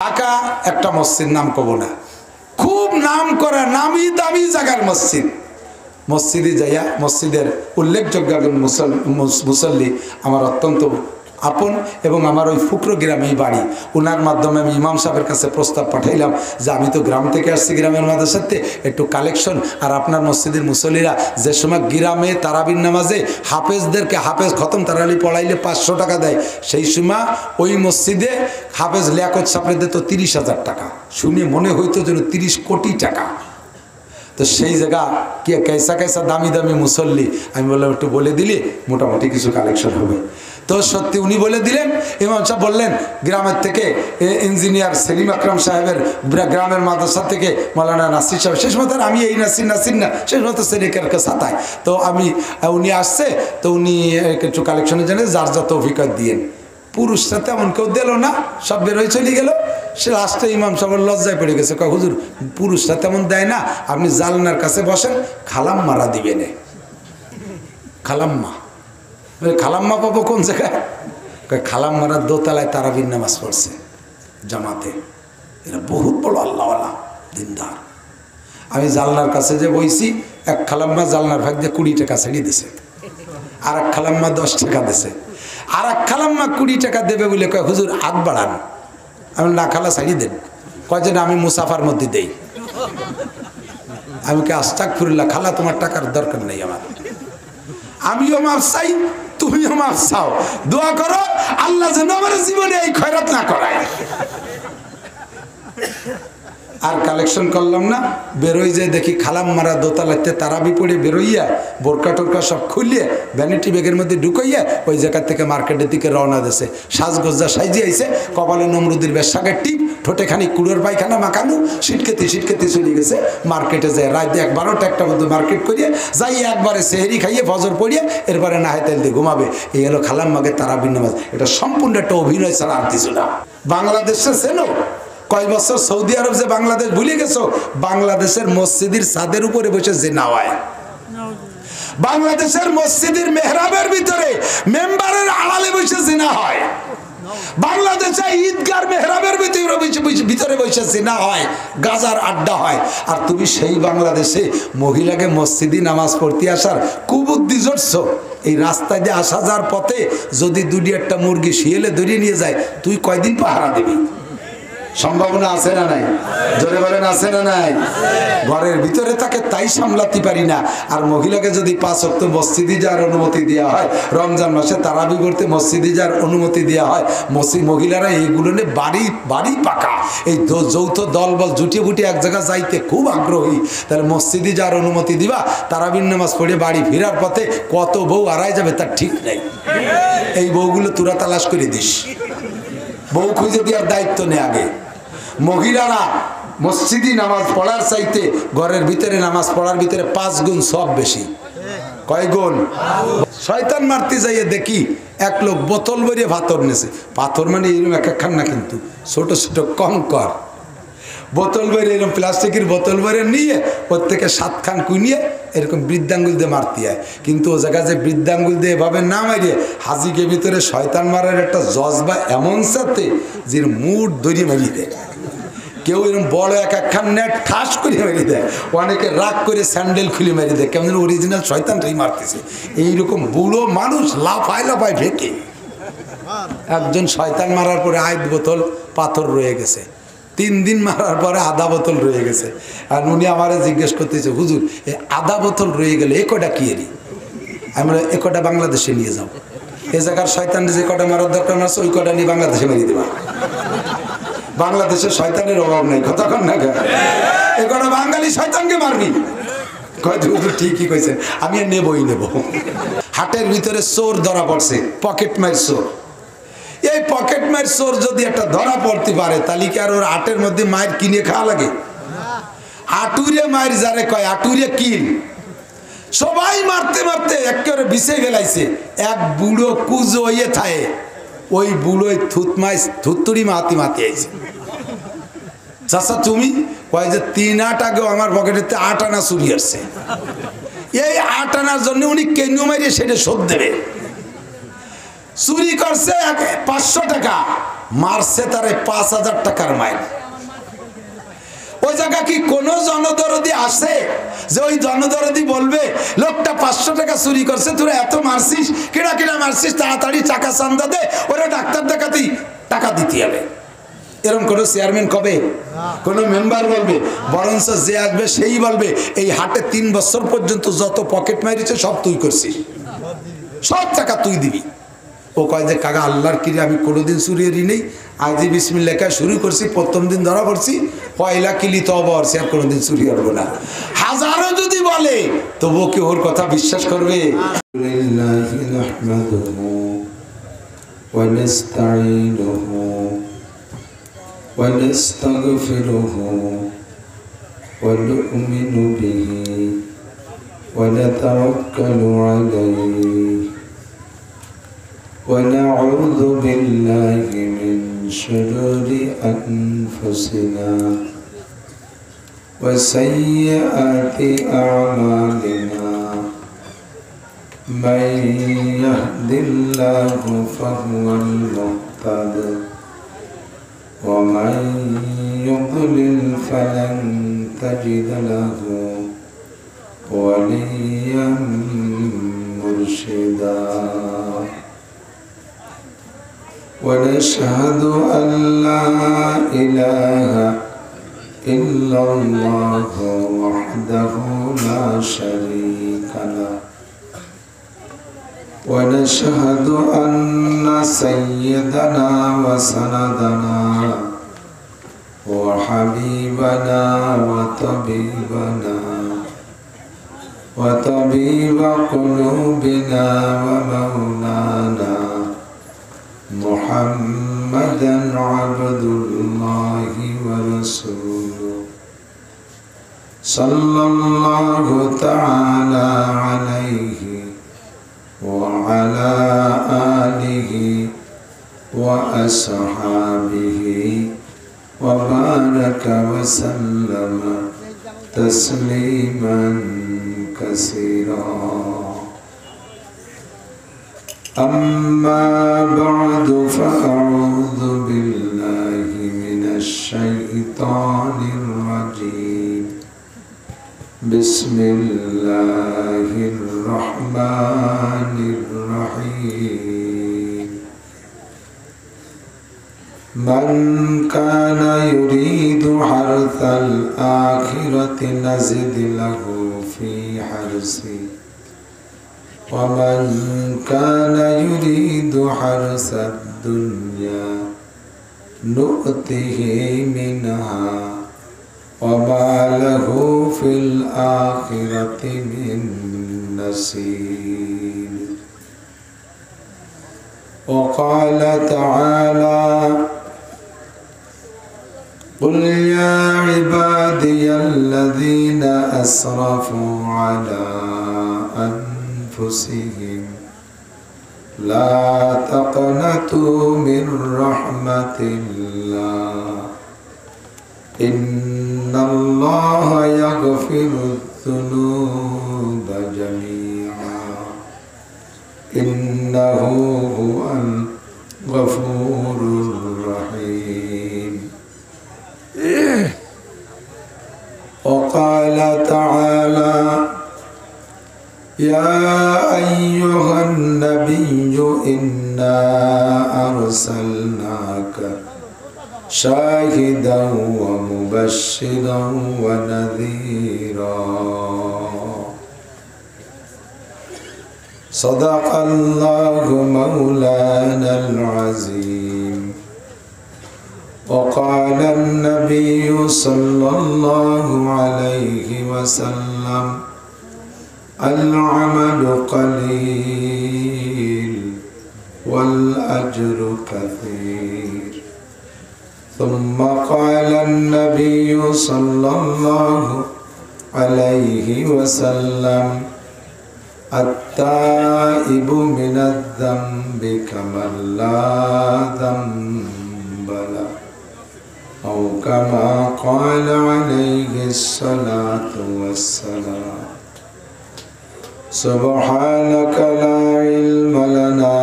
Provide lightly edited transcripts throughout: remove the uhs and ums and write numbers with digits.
ঢাকা একটা মসজিদ নাম কব না, খুব নাম করা নামি দামি জায়গার মসজিদ। মসজিদে যাইয়া মসজিদের উল্লেখযোগ্য একজন মুসল্লি আমার অত্যন্ত আপন এবং আমার ওই ফুকরো গ্রামেই বাড়ি। ওনার মাধ্যমে আমি ইমাম সাহেবের কাছে প্রস্তাব পাঠাইলাম যে আমি তো গ্রাম থেকে আসছি, গ্রামের মাদ্রাসাতে একটু কালেকশন, আর আপনার মসজিদের মুসল্লিরা যে সময় গ্রামে তারাবির নামাজে হাফেজদেরকে হাফেজ খতম তারালি পড়াইলে 500 টাকা দেয়, সেই সময় ওই মসজিদে হাফেজ লিয়াকত সাপড়ে দিত 30,000 টাকা। শুনে মনে হইতো যেন 30 কোটি টাকা। তো সেই জায়গা কি कैसा कैसा দামি দামি মুসল্লি, আমি বললাম একটু বলে দিলে মোটামুটি কিছু কালেকশন হবে। তো সত্যি উনি বলে দিলেন। ইমাম সাহেব বললেন গ্রামের থেকে ইঞ্জিনিয়ার সেলিম আকরাম সাহেবের গ্রামের মাদ্রাসা থেকে মৌলানা নাসির সাহেব, শেষ মতো আমি এই নাসির না শেষ মতো সেলিকারকে সাতায়। তো উনি আসছে, তো উনি কিছু কালেকশনের জন্য যার যত অভিজ্ঞতা দিয়েন। পুরুষরা তেমন কেউ দিল না, সব বেরোয় চলে গেল। সে লাস্টে ইমাম সাহেবের লজ্জায় পড়ে গেছে, কয় হুজুর পুরুষরা তেমন দেয় না, আপনি জালনার কাছে বসেন, খালাম্মারা দিবেন। খালাম্মা খালাম্মা পাবো কোন জায়গায়? খালাম্মারা দোতলায় তারাবির নামাজ পড়ছে জামাতে, এরা বহুত বড় আল্লাহওয়ালা দিনদার। আমি জালনার কাছে যে বইছি, এক খালাম্মা জালনার ভাগ দিয়ে 20 টাকা ছেড়ে দিছে, আর এক খালাম্মা 10 টাকা দিছে, আর এক খালাম্মা 20 টাকা দেবে বলে কয় হুজুর হাত বাড়ান। আমি না, খালা ছাড়িয়ে দেন। কয় যে আমি মুসাফার মধ্যে দেই। আমি কে আস্তাগফিরুল্লাহ, খালা তোমার টাকার দরকার নেই আমার, আমিও মাফ চাই, তুমিও মাফ চাও, দোয়া করো আল্লাহ যেন আমার জীবনে এই খয়রাত না করায়। আর কালেকশন করলাম না, বেরোই যে দেখি খালাম্মারা দোতলাতে তারাবি পড়ে বেরোইয়া বোরকা টোরকা সব খুলিয়ে ভ্যানিটি ব্যাগের মধ্যে ঢুকাইয়া ওই জায়গা থেকে মার্কেটের দিকে রওনা দিয়েছে। সাজগজ্জা সাইজে আইছে, কপালে নমরুদির বেশাকের টিপ, ঠোঁটে খানি কুড়োর পায়খানা মাখানো, সিটকেতে চলে গেছে মার্কেটে। যায় রাত 12টা একটা মধ্যে মার্কেট করিয়ে যাই একবারে সেহেরি খাইয়ে ফজর পড়িয়ে এরপরে নাহে তেল দিয়ে ঘুমাবে। এই হলো খালাম্মাকে তারাবির নামাজ। এটা সম্পূর্ণ একটা অভিনয় ছাড়া আর কিছু না। বাংলাদেশে ছিল কয় বছর সৌদি আরব যে বাংলাদেশ ভুলে গেছো, বাংলাদেশের মসজিদের ছাদের উপরে বসে জিনা হয়, বাংলাদেশের মসজিদের মেহরাবের ভিতরে মেম্বারের আড়ালে বসে জিনা হয়, বাংলাদেশে ঈদগার মেহরাবের ভিতরে বসে জিনা হয়, গাজার আড্ডা হয়। আর তুমি সেই বাংলাদেশে মহিলাকে মসজিদে নামাজ পড়তে আসার কুবুদ্ধি জড়ছো। এই রাস্তায় দিয়ে আসা যাওয়ার পথে যদি দুটি একটা মুরগি শিয়ালে ধরিয়ে নিয়ে যায়, তুই কয়দিন পাহারা দিবি? সম্ভাবনা আছে না নাই? জোরে বলেন আছে না নাই? ঘরের ভিতরে তাকে তাই সামলাতে পারি না। আর মহিলাকে যদি 5 ওয়াক্ত মসজিদে যাওয়ার অনুমতি দেওয়া হয়, রমজান মাসে তারাবি করতে মসজিদে যাওয়ার অনুমতি দেওয়া হয়, মহিলারা এইগুলো নিয়ে বাড়ি পাকা, এই যৌথ দল বল জুটিয়ে বুটিয়ে এক জায়গায় যাইতে খুব আগ্রহী। তাহলে মসজিদে যাওয়ার অনুমতি দিবা, তারাবির নামাজ পড়ে বাড়ি ফেরার পথে কত বউ হারায় যাবে তার ঠিক নেই। এই বউগুলো তোরা তালাশ করে দিস, বউ খুঁজে দেওয়ার দায়িত্ব নেই আগে। মহিলারা মসজিদে নামাজ পড়ার চাইতে ঘরের ভিতরে নামাজ পড়ার ভিতরে 5 গুণ সব বেশি। কয় গুণ? শয়তান মারতে যাইয়ে দেখি এক লোক বোতল ভরিয়ে পাথর নেছে। পাথর মানে এরকম একখান না, কিন্তু ছোট ছোট কঙ্কর বোতল ভরে, এরকম প্লাস্টিকের বোতল ভরে নিয়ে ওর থেকে 7 খান কুনিয়ে এরকম বৃদ্ধাঙ্গুল দিয়ে মারতে হয়। কিন্তু ও জায়গায় যে বৃদ্ধাঙ্গুল দিয়ে এভাবে না মারিয়ে হাজিকে ভিতরে শয়তান মারার একটা জজবা এমন সাথে যে মুড ধরিয়ে মারিয়ে দেয়। কেউ এরকম বড় একখান নেট ঠাস করে মেরে দেয়, অনেকে রাগ করে স্যান্ডেল খুলে মেরে দেয়, কেমন অরিজিনাল শয়তানটাই মারতেছে। এইরকম বুড়ো মানুষ লাফায় ভেটে। একজন শয়তান মারার পরে 8 বোতল পাথর রয়ে গেছে, 3 দিন মারার পরে আধা বোতল রয়ে গেছে। আর উনি আমারে জিজ্ঞেস করতেছে হুজুর এই আধা বোতল রয়ে গেলে এ কটা কি এরি? আমি এ কটা বাংলাদেশে নিয়ে যাও, এ জায়গার শয়তান যে কটা মারার দরকার আছে ওই কটা নিয়ে বাংলাদেশে মেরিয়ে দেবা। বাংলাদেশে শয়তানের অভাব নেই, কতক্ষণ না এ কটা বাঙালি শয়তানকে মারবি। ঠিকই কইছেন, আমি আর নেবই নেব। হাটের ভিতরে চোর ধরা পড়ছে, পকেট মার চোর। এই পকেট মার চোর যদি একটা ধরা পড়তে পারে, তাহলে কি আর ওর হাটের মধ্যে মায়ের কিনে খাওয়া লাগে? আটুরে মায়ের যারে কয় আটুরে কিল, সবাই মারতে মারতে একেবারে বিছে গেলাইছে। এক বুড়ো কুজো হইয়ে থাকে, ওই বুড়োই থুততুড়ি মাতি আইছে। চাচা তুমি কয় যে 3 আট আগেও আমার পকেটেতে 8 আনা চুরি আসছে, এই 8 আনার জন্য উনি কেন মারিয়ে সেটা শোধ দেবে। চুরি করছে 500 টাকা, মারছে তারে ৫,০০০ টাকার মাইল। ওই জায়গা কি কোনো জনদরদি আসে যে ওই জনদরদি বলবে লোকটা ৫০০ টাকা চুরি করছে, তোরা এত মারছিস, কিরা কিরা মারছিস, তাড়াতাড়ি টাকা চান্দা দে, ওরা ডাক্তার দেখাতেই টাকা দিতে হবে? এরকম কোনো চেয়ারম্যান কবে, কোনো মেম্বার বলবে? বরঞ্চ যে আসবে সেই বলবে এই হাটে ৩ বছর পর্যন্ত যত পকেট মারিছে সব তুই করছিস, সব টাকা তুই দিবি। ও কয় যে কাকা আল্লাহর কিরে আমি কোনোদিন চুরিয়েরই নেই, আজ বিসমিল্লাহ শুরু করছি, প্রথম দিন ধরা পড়ছি, পয়লা কিলি তওবা করছি, আর কোনোদিন চুরি করবো না। হাজারো যদি বলে তবুও কি ওর কথা বিশ্বাস করবে? ونستغفره ونؤمن به ونتوكل عليه ونعوذ بالله من شرور أنفسنا وسيئات أعمالنا من يهد الله فهو المهتد ومن يضلل فلن تجد له وليا مرشدا ونشهد أن لا إله إلا الله وحده لا شريك له ونشهد أن سيدنا وسندنا وحبيبنا وطبيب قلوبنا ومولانا محمدا عبد الله ورسوله صلى الله تعالى عليه وعلى آله وأصحابه وبارك وسلم تسليما كثيرا أما بعد فأعوذ بالله من الشيطان الرجيم بسم الله الرحمن الرحيم من كان يريد حرث الآخرة نزد له في حرثه ومن كان يريد حرث الدنيا نؤته منها وما له في الآخرة من نصيب وقال تعالى قل يا عبادي الذين أسرفوا على أنفسهم لا تقنطوا من رحمة الله إن الله يغفر الذنوب جميعا إنه هو الغفور الرحيم وقال تعالى يا أيها النبي إنا أرسلناك شاهدا ومبشرا ونذيرا صدق الله مولانا العظيم وقال النبي صلى الله عليه وسلم العمل قليل والأجر كثير ثم قال النبي صلى الله عليه وسلم التائب من الذنب كمن لا ذنب له أو كما قال عليه الصلاة والسلام سبحانك لا علم لنا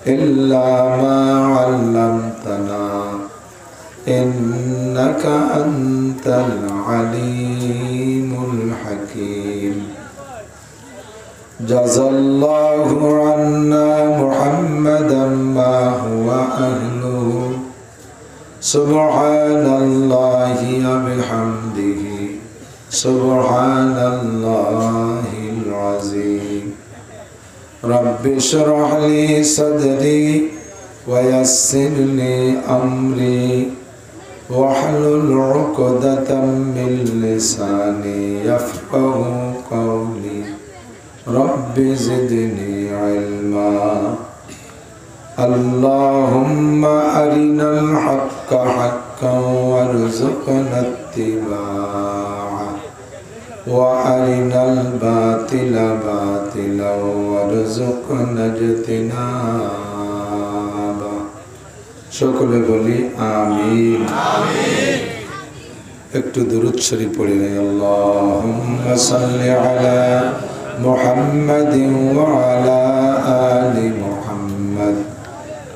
إلا ما علمتنا إنك أنت العليم الحكيم جزا الله عنا محمدا ما هو أهله سبحان الله وبحمده سبحان الله العظيم رب اشرح لي صدري ويسر لي أمري واحلل عقدة من لساني يفقه قولي رب زدني علما اللهم أرنا الحق حقا وارزقنا اتباعه وأرنا الباطل باطلا وارزقنا اجتنابه সকলে বলি আমিন একটু দুরূদ শরীফ পড়ি না আল্লাহুম্মা সাল্লি আলা মুহাম্মাদিন ওয়া আলা আলি মুহাম্মাদ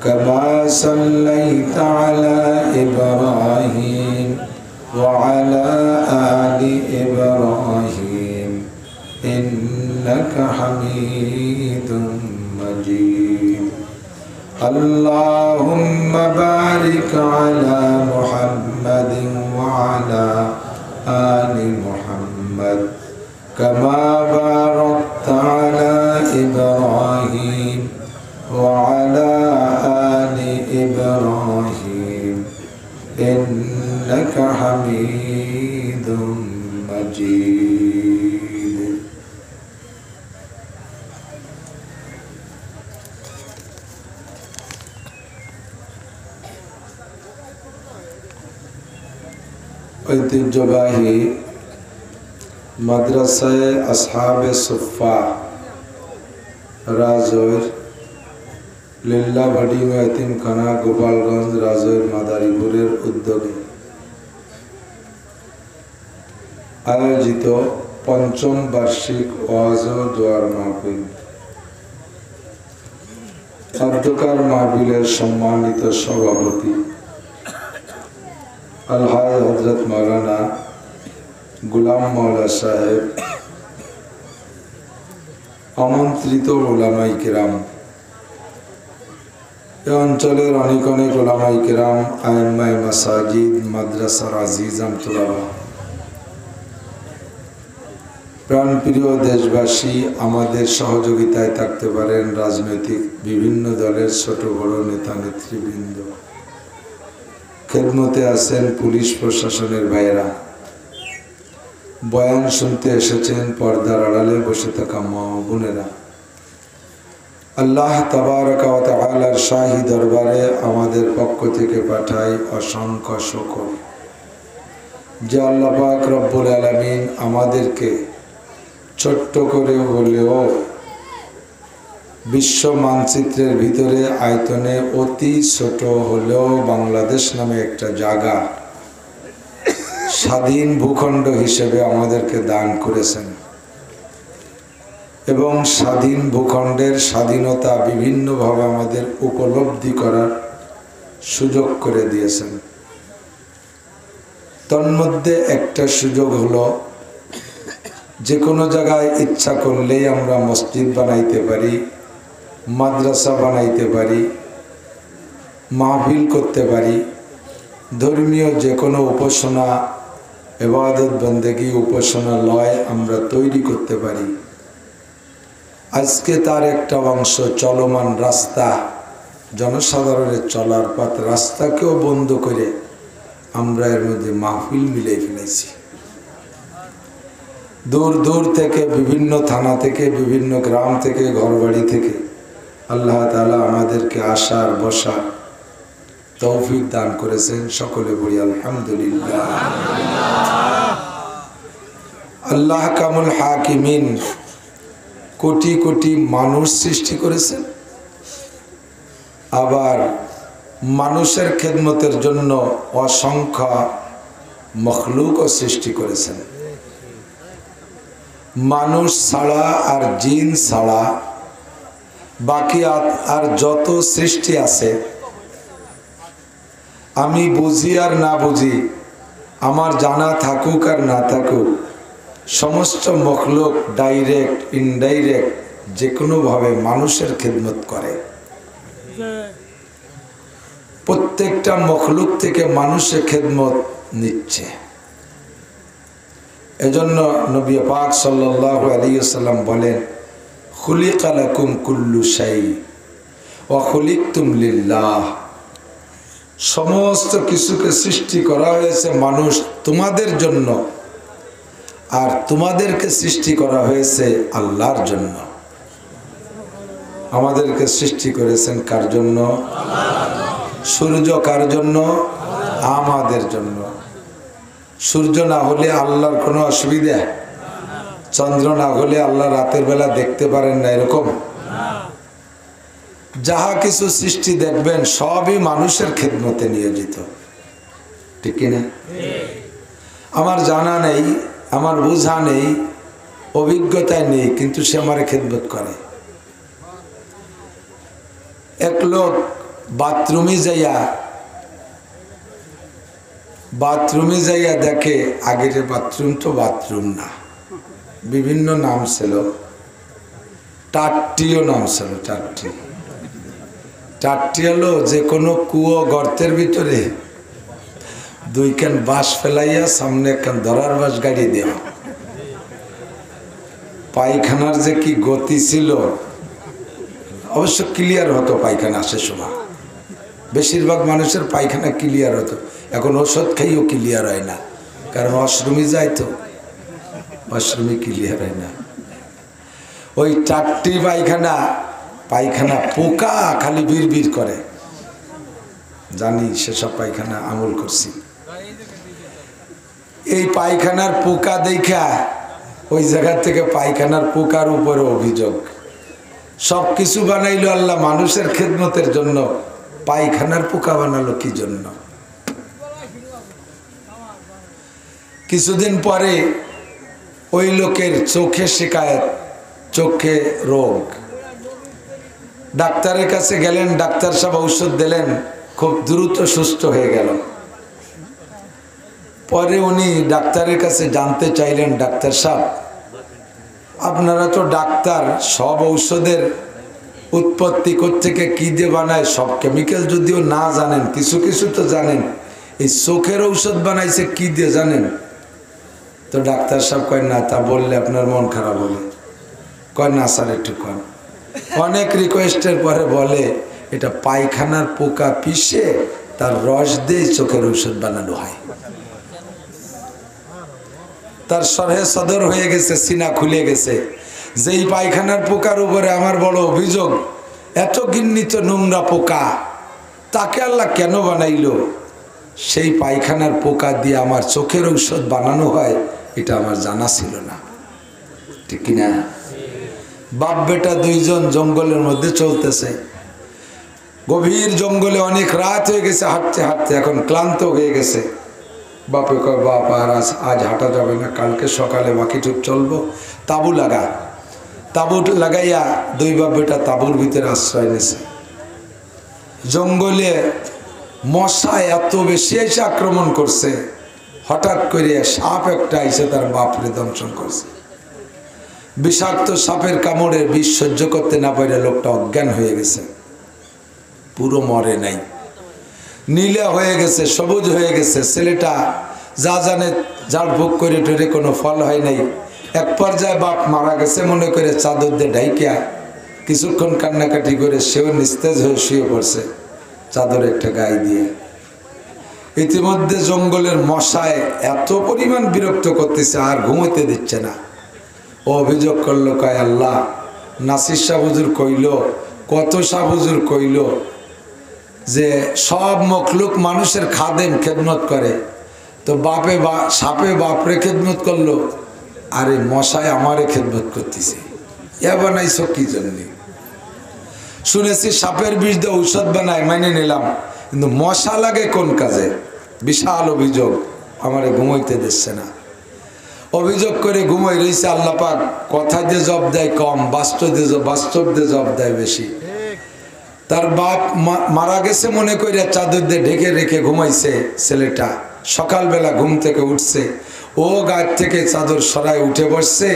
কামা সাল্লাইতা আলা ইব্রাহিম ওয়া আলা আলি ইব্রাহিম ইন্নাকা হামিদুম মাজিদ اللهم بارك على محمد وعلى آل محمد كما باركت على إبراهيم وعلى آل إبراهيم إنك حميد مجيد ঐতিহ্যবাহী মাদ্রাসায়ে আসহাবে সুফা রাজৈর লিল্লাবাড়ি এতিমখানা গোপালগঞ্জ রাজৈর মাদারীপুরের উদ্যোগে আয়োজিত পঞ্চম বার্ষিক ওয়াজ ও দোয়ার মাহফিল অধ্যকার মাহফিলের সম্মানিত সভাপতি আলহাজ হযরত মাওলানা গোলাম মাওলা সাহেব, আমন্ত্রিত উলামায়ে কেরাম, এই অঞ্চলের অনেক অনেক উলামায়ে কেরাম, আইম্মায়ে মাসাজিদ, মাদ্রাসার আজিজ আমতুল্লাহ, প্রাণপ্রিয় দেশবাসী, আমাদের সহযোগিতায় থাকতে পারেন রাজনৈতিক বিভিন্ন দলের ছোট বড় নেতা নেতৃবৃন্দ, খেদমতে আছেন পুলিশ প্রশাসনের ভাইয়েরা, বয়ান শুনতে এসেছেন পর্দার আড়ালে বসে থাকা মা ও বোনেরা। আল্লাহ তাবারক ওয়া তাআলার শাহী দরবারে আমাদের পক্ষ থেকে পাঠাই অসংখ্য শুকর যে আল্লাহ পাক রব্বুল আলামিন আমাদেরকে ছোট্ট করে হলেও বিশ্ব মানচিত্রের ভিতরে আয়তনে অতি ছোট হলেও বাংলাদেশ নামে একটা জায়গা স্বাধীন ভূখণ্ড হিসেবে আমাদেরকে দান করেছেন এবং স্বাধীন ভূখণ্ডের স্বাধীনতা বিভিন্নভাবে আমাদের উপলব্ধি করার সুযোগ করে দিয়েছেন। তন্মধ্যে একটা সুযোগ হলো যে কোনো জায়গায় ইচ্ছা করলেই আমরা মসজিদ বানাইতে পারি, মাদ্রাসা বানাইতে পারি, মাহফিল করতে পারি, ধর্মীয় যে কোনো উপাসনা, ইবাদত বন্দেগী, উপাসনালয় আমরা তৈরি করতে পারি। আজকে তার একটা অংশ চলমান রাস্তা, জনসাধারণের চলার পথ, রাস্তাকেও বন্ধ করে আমরা এর মধ্যে মাহফিল মিলে ফেলেছি। দূর দূর থেকে, বিভিন্ন থানা থেকে, বিভিন্ন গ্রাম থেকে, ঘরবাড়ি থেকে আল্লাহ তাআলা আমাদেরকে আসার বসার তৌফিক দান করেছেন। সকলে বলি আলহামদুলিল্লাহ। আল্লাহ কামুল হাকিমিন কোটি কোটি মানুষ সৃষ্টি করেছেন, আবার মানুষের খেদমতের জন্য অসংখ্য মখলুকও সৃষ্টি করেছেন। মানুষ ছাড়া আর জিন ছাড়া বাকি আর যত সৃষ্টি আছে আমি বুঝি আর না বুঝি, আমার জানা থাকুক আর না থাকুক, সমস্ত মখলুক ডাইরেক্ট ইনডাইরেক্ট যে কোনোভাবে মানুষের খিদমত করে। প্রত্যেকটা মখলুক থেকে মানুষের খিদমত নিচ্ছে। এজন্য নবী পাক সাল্লাল্লাহু আলাইহি ওয়াসাল্লাম বলেন, খুলিকা লাকুম কুল্লু শাই ওয়া খুলিকতুম লিল্লাহ। সমস্ত কিছুকে সৃষ্টি করা হয়েছে মানুষ তোমাদের জন্য, আর তোমাদেরকে সৃষ্টি করা হয়েছে আল্লাহর জন্য। আমাদেরকে সৃষ্টি করেছেন কার জন্য? সূর্য কার জন্য? আমাদের জন্য। সূর্য না হলে আল্লাহর কোনো অসুবিধা? চন্দ্র না হলে আল্লাহ রাতের বেলা দেখতে পারেন না এরকম? যাহা কিছু সৃষ্টি দেখবেন সবই মানুষের খেদমতে নিয়োজিত, ঠিক কিনা? আমার জানা নেই, আমার বোঝা নেই, অভিজ্ঞতায় নেই, কিন্তু সে আমার খেদমত করে। এক লোক বাথরুমে যাইয়া দেখে আগের বাথরুম তো বাথরুম না, বিভিন্ন নাম ছিল, টাট্টিও নাম ছিল। টাট্টি হলো যে কোনো কুয়ো গর্তের ভিতরে দুইখান বাঁশ ফেলাইয়া সামনে একখান ধরার বাঁশ গাড়ি দেওয়া। পায়খানার যে কি গতি ছিল, অবশ্য ক্লিয়ার হতো পায়খানা সে সময়। বেশিরভাগ মানুষের পায়খানা ক্লিয়ার হতো, এখন ওষুধ খাইও ক্লিয়ার হয় না, কারণ ওয়াশরুমে যায় তো, ওয়াশরুমে ক্লিয়ার হয় না। ওই টাট্টি পায়খানা পোকা খালি বিড় করে, জানি সেসব পায়খানা আমল করছি। এই পায়খানার পোকা দেখা ওই জায়গা থেকে পায়খানার পোকার উপরে অভিযোগ। সব কিছু বানাইলো আল্লাহ মানুষের খেদমতের জন্য, পায়খানার পোকা বানালো কি জন্য? কিছুদিন পরে ওই লোকের চোখে শিকায়ত, চোখে রোগ। ডাক্তারের কাছে গেলেন, ডাক্তার সাহেব ঔষধ দিলেন, খুব দ্রুত সুস্থ হয়ে গেল। পরে উনি ডাক্তারের কাছে জানতে চাইলেন, ডাক্তার সাহেব আপনারা তো ডাক্তার, সব ঔষধের উৎপত্তি কোত্থেকে কি দিয়ে বানায় সব কেমিক্যাল যদিও না জানেন, কিছু কিছু তো জানেন, এই চোখের ঔষধ বানাইছে কি দিয়ে জানেন? তো ডাক্তার সাহেব কয় না, তা বললে আপনার মন খারাপ হবে। কয় না স্যার একটু কন। অনেক রিকোয়েস্টের পরে বলে, এটা পায়খানার পোকা পিষে তার রস দিয়ে চোখের ঔষধ বানানো হয়। তার সরহে সদর হয়ে গেছে, সিনা খুলে গেছে। যেই পায়খানার পোকার উপরে আমার বড় অভিযোগ, এত ঘৃণিত নোংরা পোকা, তাকে আল্লাহ কেন বানাইলো? সেই পায়খানার পোকা দিয়ে আমার চোখের ঔষধ বানানো হয়, এটা আমার জানা ছিল না, ঠিক কিনা? বাপ বেটা দুইজন জঙ্গলের মধ্যে চলতেছে, গভীর জঙ্গলে, অনেক রাত হয়ে গেছে, হাঁটতে হাঁটতে এখন ক্লান্ত হয়ে গেছে। বাপে কয়, বাপ আর আজ হাঁটা যাবে না, কালকে সকালে বাকিটুক চলবো, তাঁবু লাগা। তাঁবু লাগাইয়া দুই বাপ বেটা তাঁবুর ভিতরে আশ্রয় নিয়েছে। জঙ্গলে মশা এত বেশি এসে আক্রমণ করছে, হঠাৎ করে সাপ একটা এসে তার বাপরে দংশন করছে। বিষাক্ত সাপের কামড়ের বিষ সহ্য করতে না পারে লোকটা অজ্ঞান হয়ে গেছে, পুরো মরে নাই, নীলা হয়ে গেছে, সবুজ হয়ে গেছে। ছেলেটা যা জানে ঝাড় ভোগ করে টরে কোনো ফল হয় নাই। এক পর্যায়ে বাপ মারা গেছে মনে করে চাদর দিয়ে ঢাইকিয়া কিছুক্ষণ কান্নাকাটি করে সেও নিস্তেজ হয়ে শুয়ে পড়ছে চাদর একটা গায়ে দিয়ে। ইতিমধ্যে জঙ্গলের মশায় এত পরিমাণ বিরক্ত করতেছে, আর ঘুমোতে দিচ্ছে না। ও অভিযোগ করলো, কয় আল্লাহ, নাসির শাহ হুজুর কইল, কত শাহ হুজুর কইল যে সব মখলুক মানুষের খাদেম, খেদমত করে, তো সাপে বাপরে খেদমত করলো, আরে মশায় আমারে খেদমত করতেছে, এ বানাইছ কি জন্যে? শুনেছি সাপের বিষ দিয়ে ঔষধ বানায়, মেনে নিলাম, কিন্তু মশা লাগে কোন কাজে? বিশাল অভিযোগ, আমারে ঘুমাইতে দিচ্ছে না। অভিযোগ করে ঘুমাই রয়েছে। আল্লাহ পাক কথা দিয়ে জব দেয় কম, বাস্তব দিয়ে জব দেয় বেশি। তার বাপ মারা গেছে মনে কইরা চাদর দিয়ে ঢেকে রেখে ঘুমাইছে ছেলেটা। সকালবেলা ঘুম থেকে উঠছে, ও গায়ের থেকে চাদর সরায় উঠে বসছে,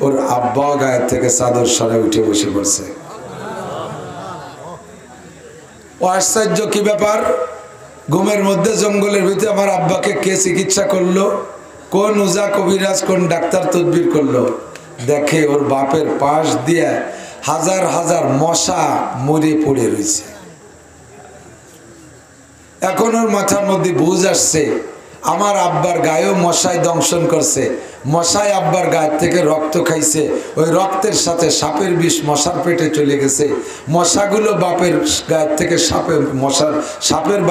ওর আব্বা গায়ের থেকে চাদর সরায় উঠে বসে পড়ছে। ও আশ্চর্য, কি ব্যাপার? ঘুমের মধ্যে জঙ্গলের ভিতরে আমার আব্বাকে কে চিকিৎসা করলো? কোন উজা কবিরাজ, কোন ডাক্তার তদবির করলো? দেখে ওর বাপের পাশ দিয়ে হাজার হাজার মশা মরে পড়ে রয়েছে। এখন ওর মাথার মধ্যে বুঝ আসছে, আমার আব্বার গায়েও মশায় দংশন করছে, মশায় আব্বার গায়ের থেকে রক্ত খাইছে, ওই রক্তের সাথে সাপের বিষ মশার পেটে চলে গেছে। মশাগুলো বাপের গায়ের থেকে সাপের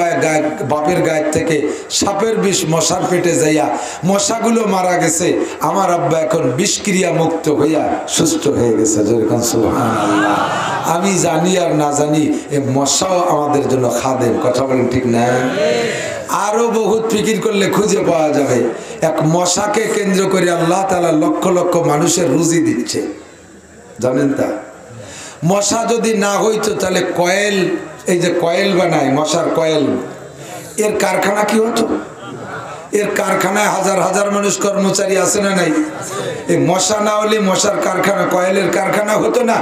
বাপের গায়ের থেকে সাপের বিষ মশার পেটে যাইয়া মশাগুলো মারা গেছে। আমার আব্বা এখন বিষক্রিয়া মুক্ত হইয়া সুস্থ হয়ে গেছে। যেরকম সুবহানাল্লাহ। আমি জানি আর না জানি, এ মশাও আমাদের জন্য খাদেম। কথা বলেন ঠিক না? আরো বহুত ফিকির করলে খুঁজে পাওয়া যাবে। এক মশাকে কেন্দ্র করে আল্লাহ তাআলা লক্ষ লক্ষ মানুষের রুজি দিচ্ছে, জানেন তা? মশা যদি না হইতো তাহলে কয়েল, এই যে কয়েল বানায় মশার কয়েল, এর কারখানা কি হতো? এর কারখানায় হাজার হাজার মানুষ কর্মচারী আছে না নাই? এই মশা না হলে মশার কারখানা, কয়েলের কারখানা হতো না,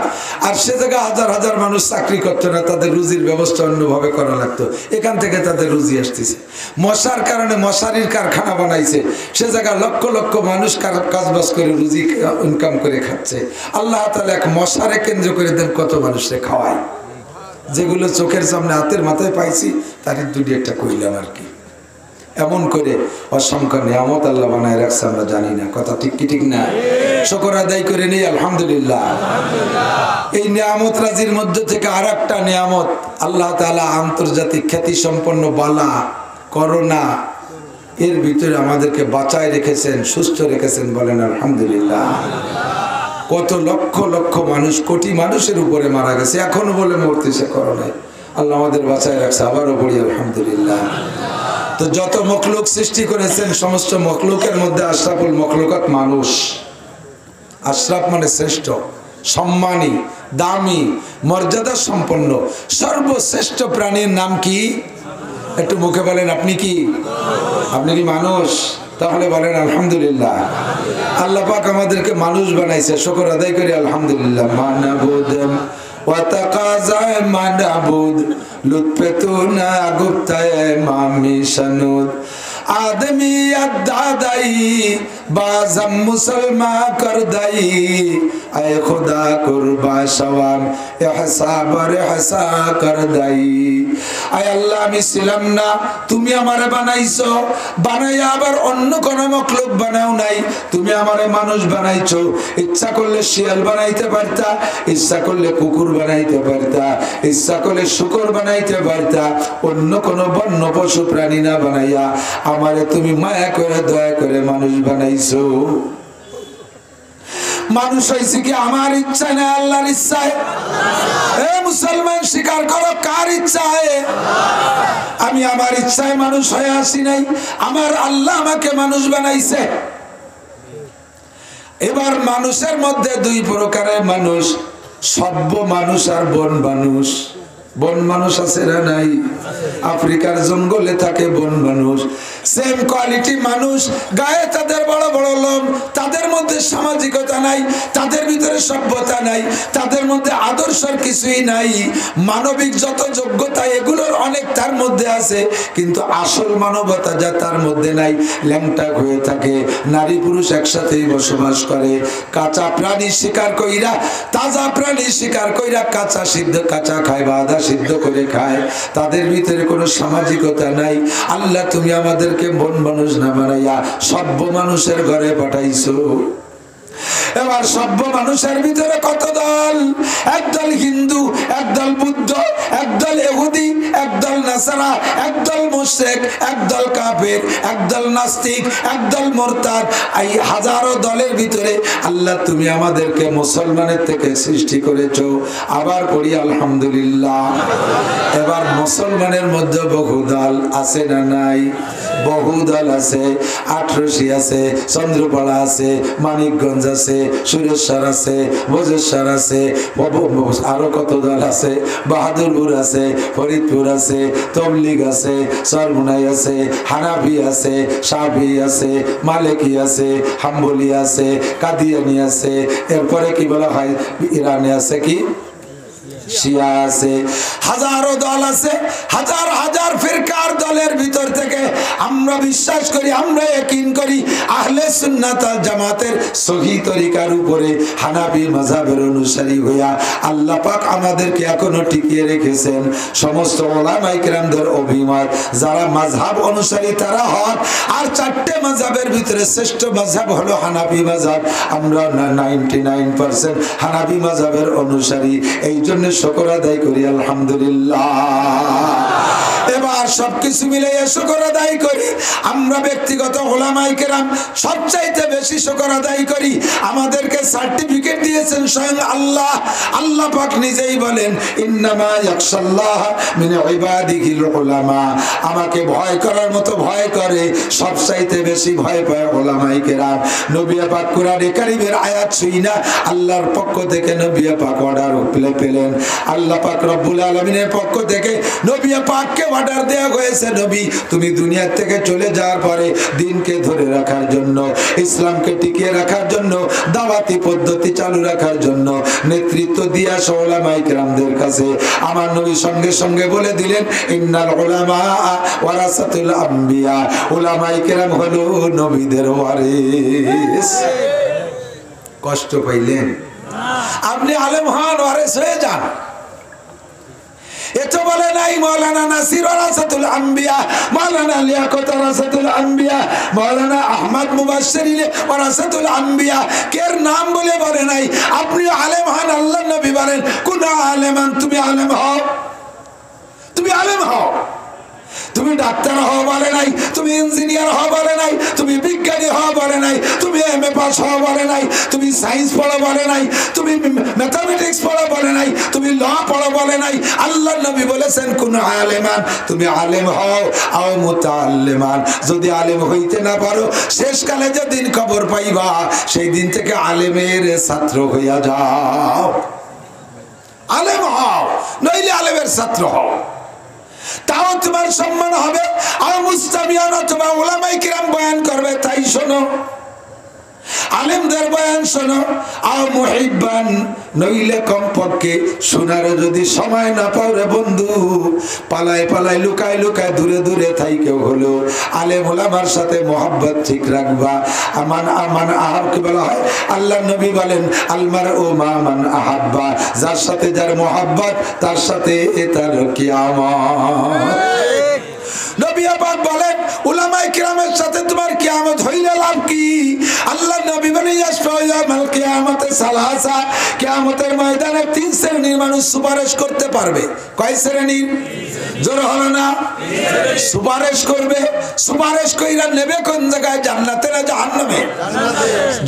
আর সে জায়গায় হাজার হাজার মানুষ চাকরি করতো না, তাদের রুজির ব্যবস্থা অন্যভাবে করা লাগতো। এখান থেকে তাদের রুজি আসতেছে। মশার কারণে মশারির কারখানা বানাইছে, সে জায়গায় লক্ষ লক্ষ মানুষ কাজবাজ করে রুজি ইনকাম করে খাচ্ছে। আল্লাহ তাআলা এক মশারে কেন্দ্র করে দেন কত মানুষে খাওয়ায়। যেগুলো চোখের সামনে হাতের মাথায় পাইছি তার দুটি একটা কইলাম আর কি। এমন করে অসংখ্য নিয়ামত আল্লাহ বানায় রাখছে, আমরা জানি না। কথা ঠিক কি ঠিক না? শুকর আদায় করে নেই আলহামদুলিল্লাহ। এই নিয়ামত রাজির মধ্যে থেকে আর একটা নিয়ামত আল্লাহ তাআলা আন্তর্জাতিক খ্যাতি সম্পন্ন বালা করোনা, এর ভিতরে আমাদেরকে বাঁচায় রেখেছেন, সুস্থ রেখেছেন। বলেন আলহামদুলিল্লাহ। কত লক্ষ লক্ষ মানুষ, কোটি মানুষের উপরে মারা গেছে, এখনো বলে মরতেছে করোনায়। আল্লাহ আমাদের বাঁচায় রাখছে, আবারও বলি আলহামদুলিল্লাহ। তো যত মখলুক সৃষ্টি করেছেন, সমস্ত মখলুকের মধ্যে আশরাফুল মখলুকাত মানুষ। আশরাফ মানে শ্রেষ্ঠ, সম্মানী, দামি, মর্যাদা সম্পন্ন, সর্বশ্রেষ্ঠ প্রাণীর নাম কি? একটু মুখে বলেন, আপনি কি? আপনি কি মানুষ? তাহলে বলেন আলহামদুলিল্লাহ। আল্লাহ পাক আমাদেরকে মানুষ বানাইছে, শুকর আদায় করি আলহামদুলিল্লাহ। মানাবুদ ওয়াতাকাজায় মানাবুদ লুৎফে তু না গুপ্তায় মামি শানুদ आदमियत दादाई बाज़म मुसलमा कर दाई आए खुदा कुर्बा शवाम एहसा बर एहसा कर दाई आए अल्लाह আমি ছিলাম না, তুমি আমারে বানাইছো, বানাইয়া আবার অন্য কোন মখলুক বানাও নাই। তুমি আমারে মানুষ বানাইছো, ইচ্ছা করলে শিয়াল বানাইতে পারতা, ইচ্ছা করলে কুকুর বানাইতে পারতা, ইচ্ছা করলে শূকর বানাইতে পারতা, অন্য কোন বন্য পশু প্রাণী না বানাইয়া আমারে তুমি মায়া করে দয়া করে মানুষ বানাইছো। মানুষ হইছে কি আমার ইচ্ছা না আল্লাহর ইচ্ছায়? এ মুসলমান, স্বীকার করো কার ইচ্ছায়? আমি আমার ইচ্ছায় মানুষ হয়ে আসি নাই, আমার আল্লাহ আমাকে মানুষ বানাইছে। এবার মানুষের মধ্যে দুই প্রকারের মানুষ, সভ্য মানুষ আর বন মানুষ। বন মানুষ আছে না নাই? আফ্রিকার জঙ্গলে থাকে বন মানুষ। সেম কোয়ালিটি মানুষ, গায়ে তাদের বড় বড় লোম, তাদের মধ্যে সামাজিকতা নাই, তাদের ভিতরে সভ্যতা নাই, তাদের মধ্যে আদর্শের কিছুই নাই। মানবিক যত যোগ্যতা এগুলোর অনেক তার মধ্যে আছে, কিন্তু আসল মানবতা যা তার মধ্যে নাই। ল্যাংটা হয়ে থাকে, নারী পুরুষ একসাথেই বসবাস করে, কাঁচা প্রাণী শিকার কইরা, তাজা প্রাণী শিকার কইরা, কাঁচা সিদ্ধ কাঁচা খায় বা আদা সিদ্ধ করে খায়। তাদের ভিতরে কোনো সামাজিকতা নাই। আল্লাহ তুমি আমাদেরকে বন মানুষ না বানাইয়া সভ্য মানুষের ঘরে পাঠাইছো। এবার সভ্য মানুষের ভিতরে কত দল? একদল হিন্দু, একদল বুদ্ধ, একদল ইহুদি, একদল নাসারা, একদল মুশরিক, একদল কাফের, একদল নাস্তিক, একদল মুরতাদ। এই হাজারো দলের ভিতরে আল্লাহ তুমি আমাদেরকে মুসলমানের থেকে সৃষ্টি করেছো। আবার পড়ি আলহামদুলিল্লাহ। এবার মুসলমানের মধ্যে বহু দল আছে না নাই? বহু দল আছে। আটরশি আছে, চন্দ্রপাড়া আছে, মানিকগঞ্জ আছে, সুরেশ্বর আছে, বজেশ্বর আছে, আরো কত দল আছে, বাহাদুরপুর আছে, ফরিদপুর আছে, তবলিগ আছে, সরমুনাই আছে, হানাফি আছে, শাফি আছে, মালিকি আছে, হাম্বলি আছে, কাদিয়ানি আছে, এরপরে কি বলা হয় ইরানে আছে কি শিয়া আছে, হাজারো দল আছে, হাজার হাজার ফিরকার দলের ভিতর থেকে আমরা বিশ্বাস করি, আমরা ইয়াকিন করি আহলে সুন্নাত ওয়াল জামাতের সহি তরিকার উপরে হানাফি মাযহাবের অনুসারী হইয়া আল্লাহ পাক আমাদেরকে এখনো টিকিয়ে রেখেছেন। সমস্ত উলামায়ে কেরামদের অভিমত যারা মাযহাব অনুসারী তারা হক, আর চারটে মাযহাবের ভিতরে শ্রেষ্ঠ মাযহাব হলো হানাফি মাযহাব। আমরা 99% হানাফি মাযহাবের অনুসারী, এই জন্য শুকর আদায় করি আলহামদুলিল্লাহ। এবার সবকিছু মিলিয়ে শুকর আদায় করি। আমরা ব্যক্তিগত উলামায়ে কেরাম সবচাইতে বেশি শুকর আদায় করি। আমাদেরকে সার্টিফিকেট দিয়েছেন স্বয়ং আল্লাহ। আল্লাহ পাক নিজেই বলেন ইন্নামা ইয়াখশাল্লাহ মিন ইবাদিহিল উলামা। আমাকে ভয় করার মতো ভয় করে, সবচাইতে বেশি ভয় পায় উলামায়ে কেরাম। নবী পাক কোরআনে কারীমের আয়াত শুইনা আল্লাহর পক্ষ থেকে নবী পাক অর্ডার পেলেন। আল্লাহ পাক রব্বুল আলামিনের পক্ষ থেকে নবী পাককে অর্ডার দেওয়া হয়েছে, নবী তুমি দুনিয়া থেকে চলে যাওয়ার পরে দিনকে ধরে রাখার জন্য, ইসলামকে টিকিয়ে রাখার জন্য, দাওয়াতি পদ্ধতি চালু রাখার জন্য নেতৃত্ব দিয়া উলামায়ে কেরামদের কাছে। আমার নবী সঙ্গে সঙ্গে বলে দিলেন ইন্নাল উলামা ওয়ারাসাতুল আম্বিয়া। উলামায়ে কেরাম হলো নবীদের ওয়ারিস। কষ্ট পাইলেন? আপনি আলেম হন, ওয়ারিস হয়ে যান। এত বলে নাই মাওলানা নাসির ওয়ারাসাতুল আম্বিয়া, মাওলানা লিয়াকত ওয়ারাসাতুল আম্বিয়া, মাওলানা আহমদ মুবাশশিরিন ওয়ারাসাতুল আম্বিয়া। কের নাম বলে বলে নাই আপনি আলেম হন। আল্লাহর নবী বলেন কোন আলেমান, তুমি আলেম হও, তুমি আলেম হও। তুমি ডাক্তার হও বলে নাই, তুমি ইঞ্জিনিয়ার হও বলে নাই, তুমি বিজ্ঞানী হও বলে নাই, তুমি এমএ পাস হও বলে নাই, তুমি সায়েন্স পড়ো বলে নাই, তুমি ম্যাথমেটিক্স পড়ো বলে নাই, তুমি ল পড়ো বলে নাই। আল্লাহর নবী বলেছেন কোন আলেমান, তুমি আলেম হও আও মুতাআল্লিমান। যদি আলেম হইতে না পারো, শেষকালে যেদিন খবর পাইবা সেই দিন থেকে আলেমের ছাত্র হইয়া যাও। আলেম হও, নইলে আলেমের ছাত্র হও, তাও তোমার সম্মান হবে। আর মুস্তামিয়ান অথবা উলামায়ে কেরাম বয়ান করবে তাই শোনো, আলেমদের বয়ান শোনো। আর মুহিব্বান, নইলে কমপক্ষে শোনার যদি সময় না পাও রে বন্ধু, পালায় পালায় লুকায় লুকায় দূরে দূরে থাইকেও হলো আলেম উলামার সাথে মহব্বত ঠিক রাখবা। আমান আমান আহাবকে বলা হয়, আল্লাহর নবী বলেন আলমার ও মা মান আহাব্বা, যার সাথে যার মহব্বত তার সাথে তার কিয়ামত। নবী পাক বলেন উলামায়ে কেরামের সাথে তোমার কিয়ামত হইলে লাভ কি? আল্লাহর নবী বলেন ইয়াশফাউল কিয়ামতে সালাসা, কিয়ামতের ময়দানে তিন শ্রেণীর মানুষ সুপারিশ করতে পারবে। কয় শ্রেণীর? জোর হলো না? সুপারিশ করবে। সুপারিশ কইরা নেবে কোন জায়গায়? জান্নাতে না জাহান্নামে?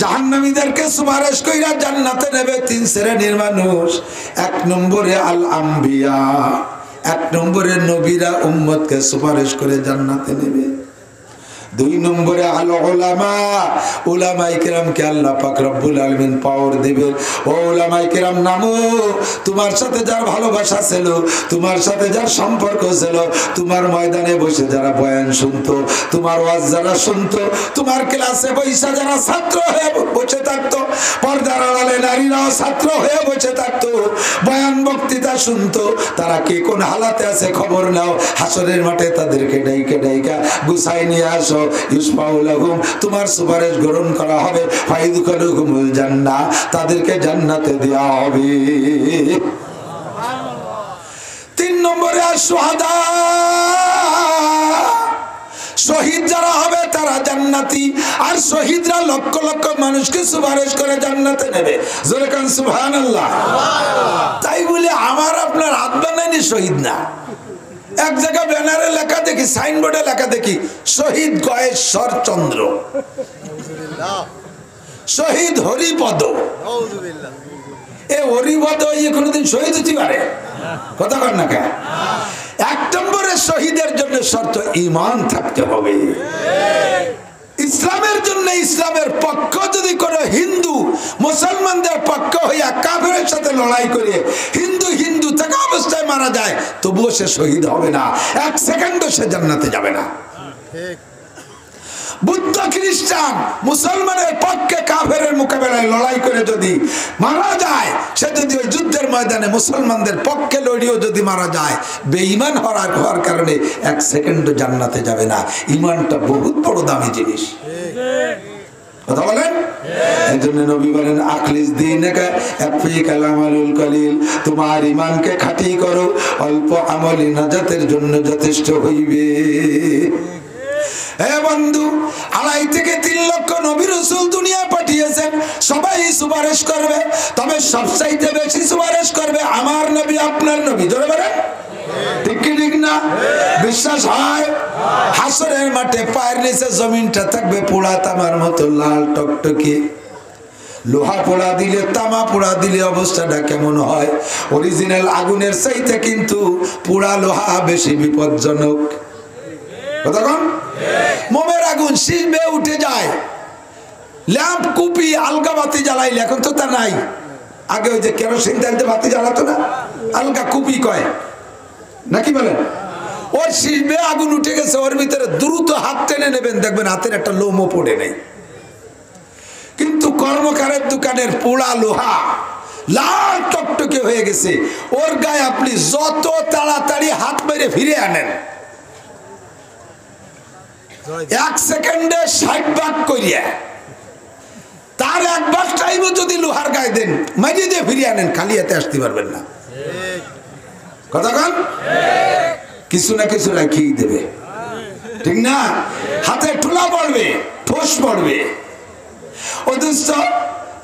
জাহান্নামীদেরকে সুপারিশ কইরা জান্নাতে নেবে তিন শ্রেণীর মানুষ। এক নম্বরে আল আম্বিয়া, এক নম্বরে নবীরা উম্মতকে সুপারিশ করে জান্নাতে নেবে। দুই নম্বরে আল উলামা, উলামায়ে কেরামকে আল্লাহ পাক রব্বুল আলামিন পাওয়ার দিবেন। ও উলামায়ে কেরাম নামো, তোমার সাথে যার ভালোবাসা ছিল, তোমার সাথে যার সম্পর্ক ছিল, তোমার ময়দানে বসে যারা বয়ান শুনতো, তোমার ওয়াজ যারা শুনতো, তোমার ক্লাসে বৈশা যারা ছাত্র হয়ে বসে থাকতো, পর্দার আড়ালে নারীরাও ছাত্র হয়ে বসে থাকতো, বয়ান বক্তৃতা শুনতো, তারা কে কোন হালাতে আছে খবর নাও। হাসরের মাঠে তাদেরকে ডাইকা ডাইকা গুছাই নিয়ে আসো। ইউসফাউলাহুম, তোমার সুপারিশ গ্রহণ করা হবে। ফাইদুকুলুহুমুল জান্নাহ, তাদেরকে জান্নাতে দেওয়া হবে। তিন নম্বরে আশ-শুহাদা, শহীদ যারা হবে তারা জান্নাতি। আর শহীদরা লক্ষ লক্ষ মানুষকে সুপারিশ করে জান্নাতে নেবে। জোরে কান সুবহানাল্লাহ। তাই বলে আমার আপনার হাত বানায়নি শহীদ না। এক জায়গায় ব্যানারে লেখা দেখি, সাইনবোর্ডে লেখা দেখি শহীদ গয়েশ্বর চন্দ্র, শহীদ হরিপদ। এ হরিপদ কোনদিন শহীদ হতে পারে? কথা কর না কেন? এক নম্বরের শহীদের জন্য শর্ত ঈমান থাকতে হবে। ইসলামের জন্য, ইসলামের পক্ষ যদি কোনো হিন্দু লড়াই করে হিন্দু হিন্দু থাকা অবস্থায় মারা যায়, তবুও সে শহীদ হবে না, 1 সেকেন্ডও সে জান্নাতে যাবে না। বুদ্ধ খ্রিস্টান মুসলমানের পক্ষে কাফেরের মোকাবেলায় লড়াই করে যদি মারা যায়, সে যদি ওই যুদ্ধের ময়দানে মুসলমানদের পক্ষে লড়িয়েও যদি মারা যায়, বেঈমান হওয়ার কারণে 1 সেকেন্ডও জান্নাতে যাবে না। ঈমানটা বহুত বড় দামি জিনিস, কথা বলেন। এই জন্য নবী বলেন আখলিস দীনকা ইয়াকফিকাল আমালুল কলিল, তোমার ঈমানকে খাঁটি করো, অল্প আমলই নাজাতের জন্য যথেষ্ট হইবে। হে বন্ধু, 2.5 থেকে 3 লক্ষ নবী রাসূল দুনিয়ায় পাঠিয়েছেন, সবাই সুপারিশ করবে, তবে সবচাইতে বেশি সুপারিশ করবে আমার নবী, আপনার নবী। জোরে বলেন ঠিক কি ঠিক না? বিশ্বাস হয়? হাসরের মাঠে পায়ের নিচে জমিনটা থাকবে পোড়া তামার মতো লাল টকটকে। লোহা পোড়া দিলে, তামা পোড়া দিলে অবস্থাটা কেমন হয়? অরিজিনাল আগুনের চাইতে কিন্তু পোড়া লোহা বেশি বিপজ্জনক। কতক্ষণ মোমের আগুন শীষবে উঠে যায়, ল্যাম্প কুপি আলগা বাতি জ্বালাইলে, এখন তো তা নাই। আগে ওই যে কেরোসিন তেলতে বাতি জ্বালাতো না, আলগা কুপি কয় নাকি বলেন? ওর শীষবে আগুন উঠে গেছে, ওর ভিতরে দ্রুত হাত টেনে নেবেন, দেখবেন হাতের একটা লোমও পড়ে নেই। কিন্তু কর্মকারের দোকানের পোড়া লোহা লাল টকটকে হয়ে গেছে, ওর গায়ে আপনি যত তাড়াতাড়ি হাত মেরে ফিরে আনেন, 1 সেকেন্ডে 60 ভাগ করিয়া, তার 1 ভাগ টাইমও যদি লোহার গায়ে দেন, মাইরে দিয়ে ফিরিয়ে আনেন, খালি হাতে আসতে পারবেন না। কতক্ষণ কিছু না কিছু রাখিয়ে দেবে, ঠিক না? হাতে ঠোলা পড়বে, ঠোস পড়বে। অথচ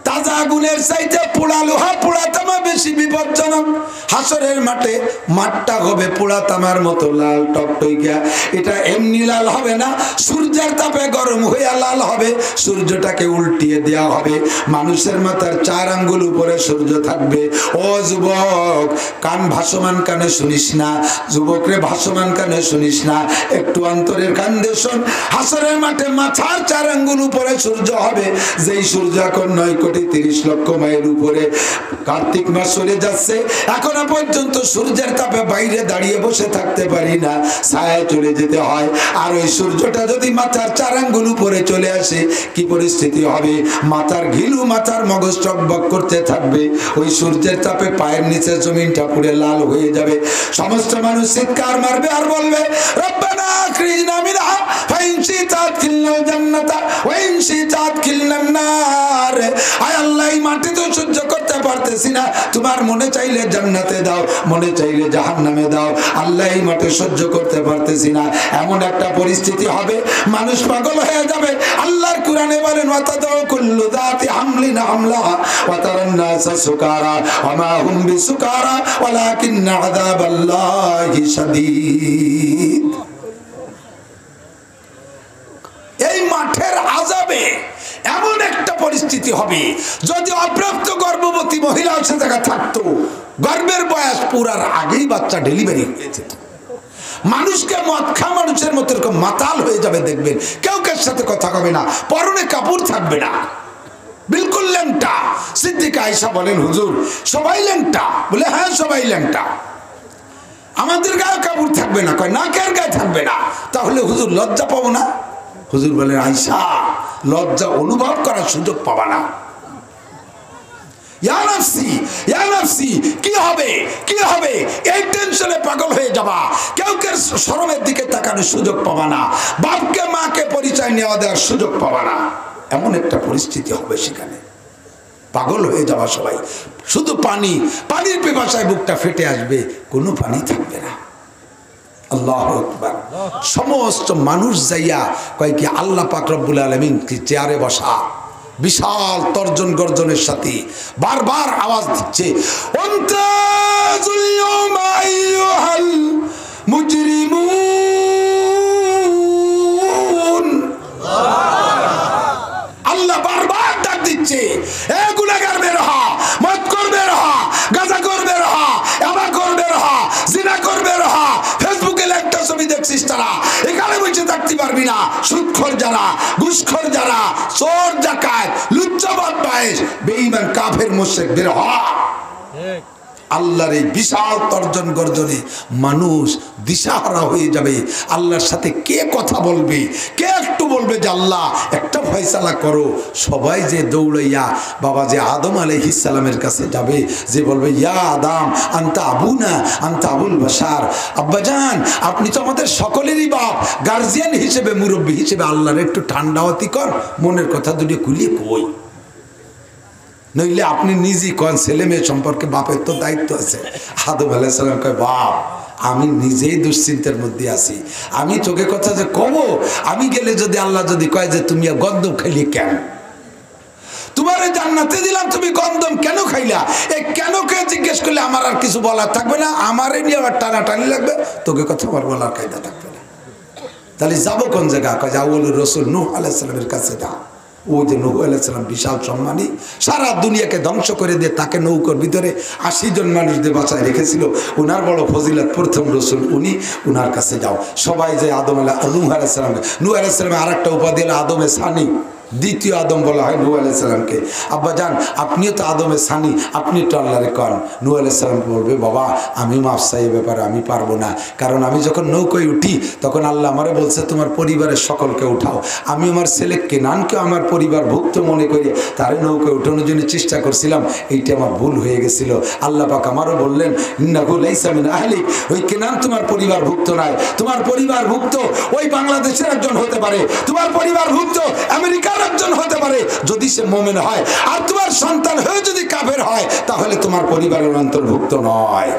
তাজা আগুনের চাইতে পোড়া লোহা, পোড়া তামা বেশি বিপজ্জনক। হাসরের মাঠে মাঠটা হবে পোড়া তামার মতো লাল টকটইকা। এটা এমনি লাল হবে না, সূর্যের তাপে গরম হইয়া লাল হবে। সূর্যটাকে উল্টিয়ে দেওয়া হবে, মানুষের মাথার 4 আঙ্গুল উপরে সূর্য থাকবে। ও যুবক, কান ভাসমান কানে শুনিস না, যুবকরে ভাসমান কানে শুনিস না, একটু অন্তরের কান দিয়ে শোন। হাসরের মাঠে মাথার 4 আঙ্গুল উপরে সূর্য হবে, যেই সূর্য এখন 9 কোটি 30 লক্ষ মাইল উপরে। কার্তিক মাস চলে যাচ্ছে, এখনো পর্যন্ত সূর্যের তাপে বাইরে দাঁড়িয়ে বসে থাকতে পারি না, ছায়ায় চলে যেতে হয়। আর ওই সূর্যটা যদি মাথার 4 আঙ্গুল উপরে চলে আসে, কি পরিস্থিতি হবে? মাথার ঘিলু, মাথার মগজ টকবক করতে থাকবে। ওই সূর্যের তাপে পায়ের নিচে জমিনটা পুরো লাল হয়ে যাবে। সমস্ত মানুষ চিৎকার মারবে আর বলবে, রব্বানা আখরিজনা মিনহা ফাইন শি'তা আদখিলনাল জান্নাতা ওয়া ইন শি'তা আদখিলনান নার। আয় আল্লাহ, এই মাটি তো সহ্য করতে পারতেছি না, তোমার মনে চাইলে জান্নাতে দাও, মনে চাইলে জাহান্নামে দাও। আল্লাহ, এই মাটি সহ্য করতে পারতেছি না। এমন একটা পরিস্থিতি হবে, মানুষ পাগল হয়ে যাবে। আল্লাহর কোরআনে বলেন, ওয়াতাদাউ কুল্লু যাতি হামলিন হামলাহা ওয়া তারান নাসা সুকারা ওয়া মা হুম বিসুকারা ওয়ালাকিন্না আযাবাল্লাহি শাদীদ। এই মাঠের আযাবে এমন একটা পরিস্থিতি হবে, যদি অপ্রাপ্ত গর্ভবতী মহিলা সে জায়গা থাকতো, গর্ভের বয়স পুরার আগেই বাচ্চা ডেলিভারি হয়ে যেত। মানুষকে মদ খা মানুষের মতো এরকম মাতাল হয়ে যাবে, দেখবেন কেউ কার সাথে কথা কবে না, পরনে কাপড় থাকবে না, বিলকুল ল্যাংটা। সিদ্দিকা আয়েশা বলেন, হুজুর সবাই ল্যাংটা? বলে হ্যাঁ, সবাই ল্যাংটা। আমাদের গায়ে কাপড় থাকবে না? কয় নাকের গায়ে থাকবে না। তাহলে হুজুর লজ্জা পাবো না? হুজুর বলেন, আয়েশা লজ্জা অনুভব করার সুযোগ পাবা না। ইয়া নাফসি, ইয়া নাফসি, কি হবে কি হবে, এই টেনশনে পাগল হয়ে যাবা। কেউ কেউ শরমের দিকে তাকানোর সুযোগ পাবা না, বাপকে মাকে পরিচয় নেওয়া দেওয়ার সুযোগ পাবা না। এমন একটা পরিস্থিতি হবে, সেখানে পাগল হয়ে যাবা সবাই। শুধু পানি, পানির পিপাসায় বুকটা ফেটে আসবে, কোনো পানি থাকবে না। আল্লাহু আকবার। সমস্ত মানুষ যাইয়া কয় কি, আল্লাহ পাক রব্বুল আলামিন কি চেয়ারে বসা, বিশাল তর্জন গর্জনের সাথে বারবার আওয়াজ দিচ্ছে, আল্লাহ বারবার ডাক দিচ্ছে, এ গুনাহগার বের হ, মদ করবে রহ, গাঁজা করবে রহ, এবা করবে রহ, জিনা করবে রহ। ফেসবুকে একটা ছবি দেখছিস, তারা এখানে বসে থাকতে পারবি না। সুদখোর যারা, ঘুষখোর যারা, চোর ডাকাত, লুচ্চাবাদ, বায়েস, বেঈমান, কাফের, মুশরিক, বের হ। আল্লাহর এই বিশাল তর্জন গর্জনে মানুষ দিশাহারা হয়ে যাবে। আল্লাহর সাথে কে কথা বলবে, কে একটু বলবে যে আল্লাহ একটা ফয়সালা করো। সবাই যে দৌড়াইয়া বাবা যে আদম আলাইহিস সালামের কাছে যাবে, যে বলবে ইয়া আদম আনতা আবুনা আনতা আবুল বাশার, আব্বাজান আপনি তো আমাদের সকলেরই বাপ, গার্জিয়ান হিসেবে মুরব্বী হিসেবে আল্লাহর একটু ঠান্ডা হতি কর, মনের কথা দুটো কুলিয়ে কই। নইলে আপনি নিজেই কন, ছেলে মেয়ে সম্পর্কে বাপের তো দায়িত্ব আছে। আদম আলাইহিস সালাম কয় বাপ আমি নিজেই দুশ্চিন্তার মধ্যে আছি, আমি তোকে কথা যে কব, আমি গেলে যদি আল্লাহ যদি কয় যে তুমি গন্ধম খাইলে কেন, তোমার জান্নাতে দিলাম তুমি গন্ধম কেন খাইলা, এই কেন কে জিজ্ঞেস করলে আমার আর কিছু বলার থাকবে না, আমারে নিয়ে আবার টানাটানি লাগবে, তোকে কথা আমার বলার কায়দা থাকবে না। তাহলে যাবো কোন জায়গা? কয় আউয়ালুর রাসূল নূহ আলাইহিস সালামের কাছে যা। ওই যে নূহ আলাইহিস সালাম বিশাল সম্মানী, সারা দুনিয়াকে ধ্বংস করে দিয়ে তাকে নৌকার ভিতরে 80 জন মানুষদের বাঁচায় রেখেছিল। উনার বড় ফজিলত, প্রথম রসুল উনি, উনার কাছে যাও। সবাই যে নূহ আলাইহিস সালাম, নূহ আলাইহিস সালামের আর একটা উপাধি হলো আদমে সানি, দ্বিতীয় আদম বলা হয় নূহ আলাইহিস সালামকে। আব্বা জান আপনিও তো আদমে সানি, আপনি একটু আল্লাহরে কন। নূহ আলাইহিস সালাম বলবে বাবা আমি মাফ চাই, এ ব্যাপারে আমি পারবো না, কারণ আমি যখন নৌকায় উঠি তখন আল্লাহ আমারে বলছে তোমার পরিবারের সকলকে উঠাও, আমি আমার ছেলে কেনানকে আমার পরিবার ভুক্ত মনে করি তারে নৌকায় উঠানোর জন্য চেষ্টা করছিলাম, এইটা আমার ভুল হয়ে গেছিল। আল্লাহ পাক আমারও বললেন ইন্নাহু লাইসা মিন আহলিক, ওই কেনান তোমার পরিবার ভুক্ত নয়, তোমার পরিবার ভুক্ত ওই বাংলাদেশের একজন হতে পারে, তোমার পরিবার ভুক্ত আমেরিকার একজন হতে পারে যদি সে মুমিন হয়, আর তোমার সন্তান হয়ে যদি কাফের হয় তাহলে তোমার পরিবারের অন্তর্ভুক্ত নয়।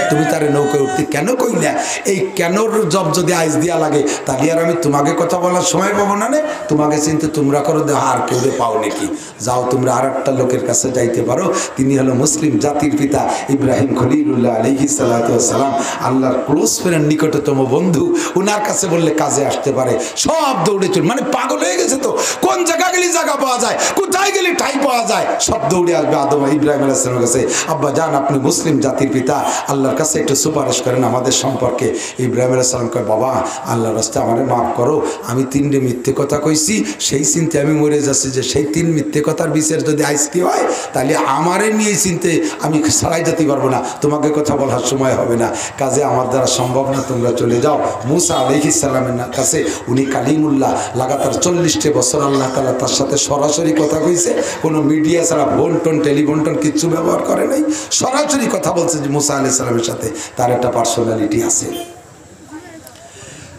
তুমি তারে নৌকায় উঠতে কেন কইলা? এই কেনর জব যদি আইস দিয়া লাগে তাহলে আর আমি তোমাকে কথা বলার সময় পাবো না। তোমাকে চিন্তা তোমরা করো, দেহ আর কেউ পাও নাকি? যাও তোমরা আর একটা লোকের কাছে যাইতে পারো, তিনি হলো মুসলিম জাতির পিতা ইব্রাহিম খলিলুল্লাহ আলাইহিস সালাতু ওয়াস সালাম, আল্লাহর ক্লোজ ফ্রেন্ড, নিকটতম বন্ধু। উনার কাছে বললে কাজে আসতে পারে। সব দৌড়ে চল, মানে পাগল হয়ে গেছে তো, কোন জায়গা গেলে জায়গা পাওয়া যায়, কোথায় গেলে ঠাই পাওয়া যায়, সব দৌড়ে আসবে আদম ইব্রাহিম আলাইহিস সালামের কাছে। আব্বা জান আপনি মুসলিম জাতির পিতা, আল্লাহর কাছে একটু সুপারিশ করেন আমাদের সম্পর্কে। ইব্রাহিম আলাইহিস সালাম কয় বাবা আল্লাহর রাস্তায় আমারে মাফ করো, আমি 3টে মিথ্যে কথা কইছি, সেই চিন্তে আমি মরে যাচ্ছি, যে সেই 3 মিথ্যে কথার বিচার যদি আজকে হয় তাহলে আমারে নিয়ে চিনতে আমি ছাড়াই যেতে পারবো না, তোমাকে কথা বলার সময় হবে না, কাজে আমার দ্বারা সম্ভব না, তোমরা চলে যাও। মুসা আলাইহিস সালামের কাছে উনি কালিমুল্লাহ, লাগাতার 40 বছর আল্লাহ তাআলা তার সাথে সরাসরি কথা কইছে, কোনো মিডিয়া ছাড়া ফোন টোন টেলিফোন টোন কিচ্ছু ব্যবহার করে নাই, সরাসরি কথা বলছে যে মুসা আলাইহিস সালামের সাথে তার একটা পার্সোনালিটি আছে।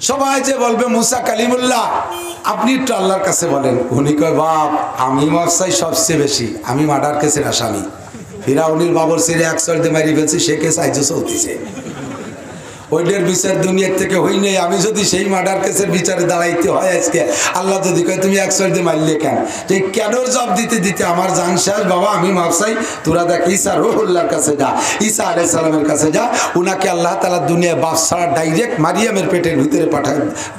সবাই যে বলবে মুসা কালিমুল্লাহ আপনি একটু আল্লাহর কাছে বলেন। উনি কয় বাপ আমি মাফ চাই সবচেয়ে বেশি, আমি মার্ডার কেসের আসামি, ফিরাউনির বাবর ছেড়ে 100 দিয়ে মারি ফেলছি, সে কেস আইজও চলতেছে, ওইটার বিচার দুনিয়ার থেকে হই নেই। আমি যদি সেই মার্ডার কেসের বিচারে দাঁড়াইতে হয় আজকে, আল্লাহ যদি কয় তুমি 100 দিয়ে মারলে কেন, যে কেনর জব দিতে দিতে আমার জান শেষ বাবা, আমি মাফ চাই। তোরা দেখ ঈসা রুহুল্লাহর কাছে যা, ঈসা আলাইহিস সালামের কাছে যা, উনাকে আল্লাহ তাআলা দুনিয়ায় বাপ ছাড়া ডাইরেক্ট মারিয়ামের পেটের ভিতরে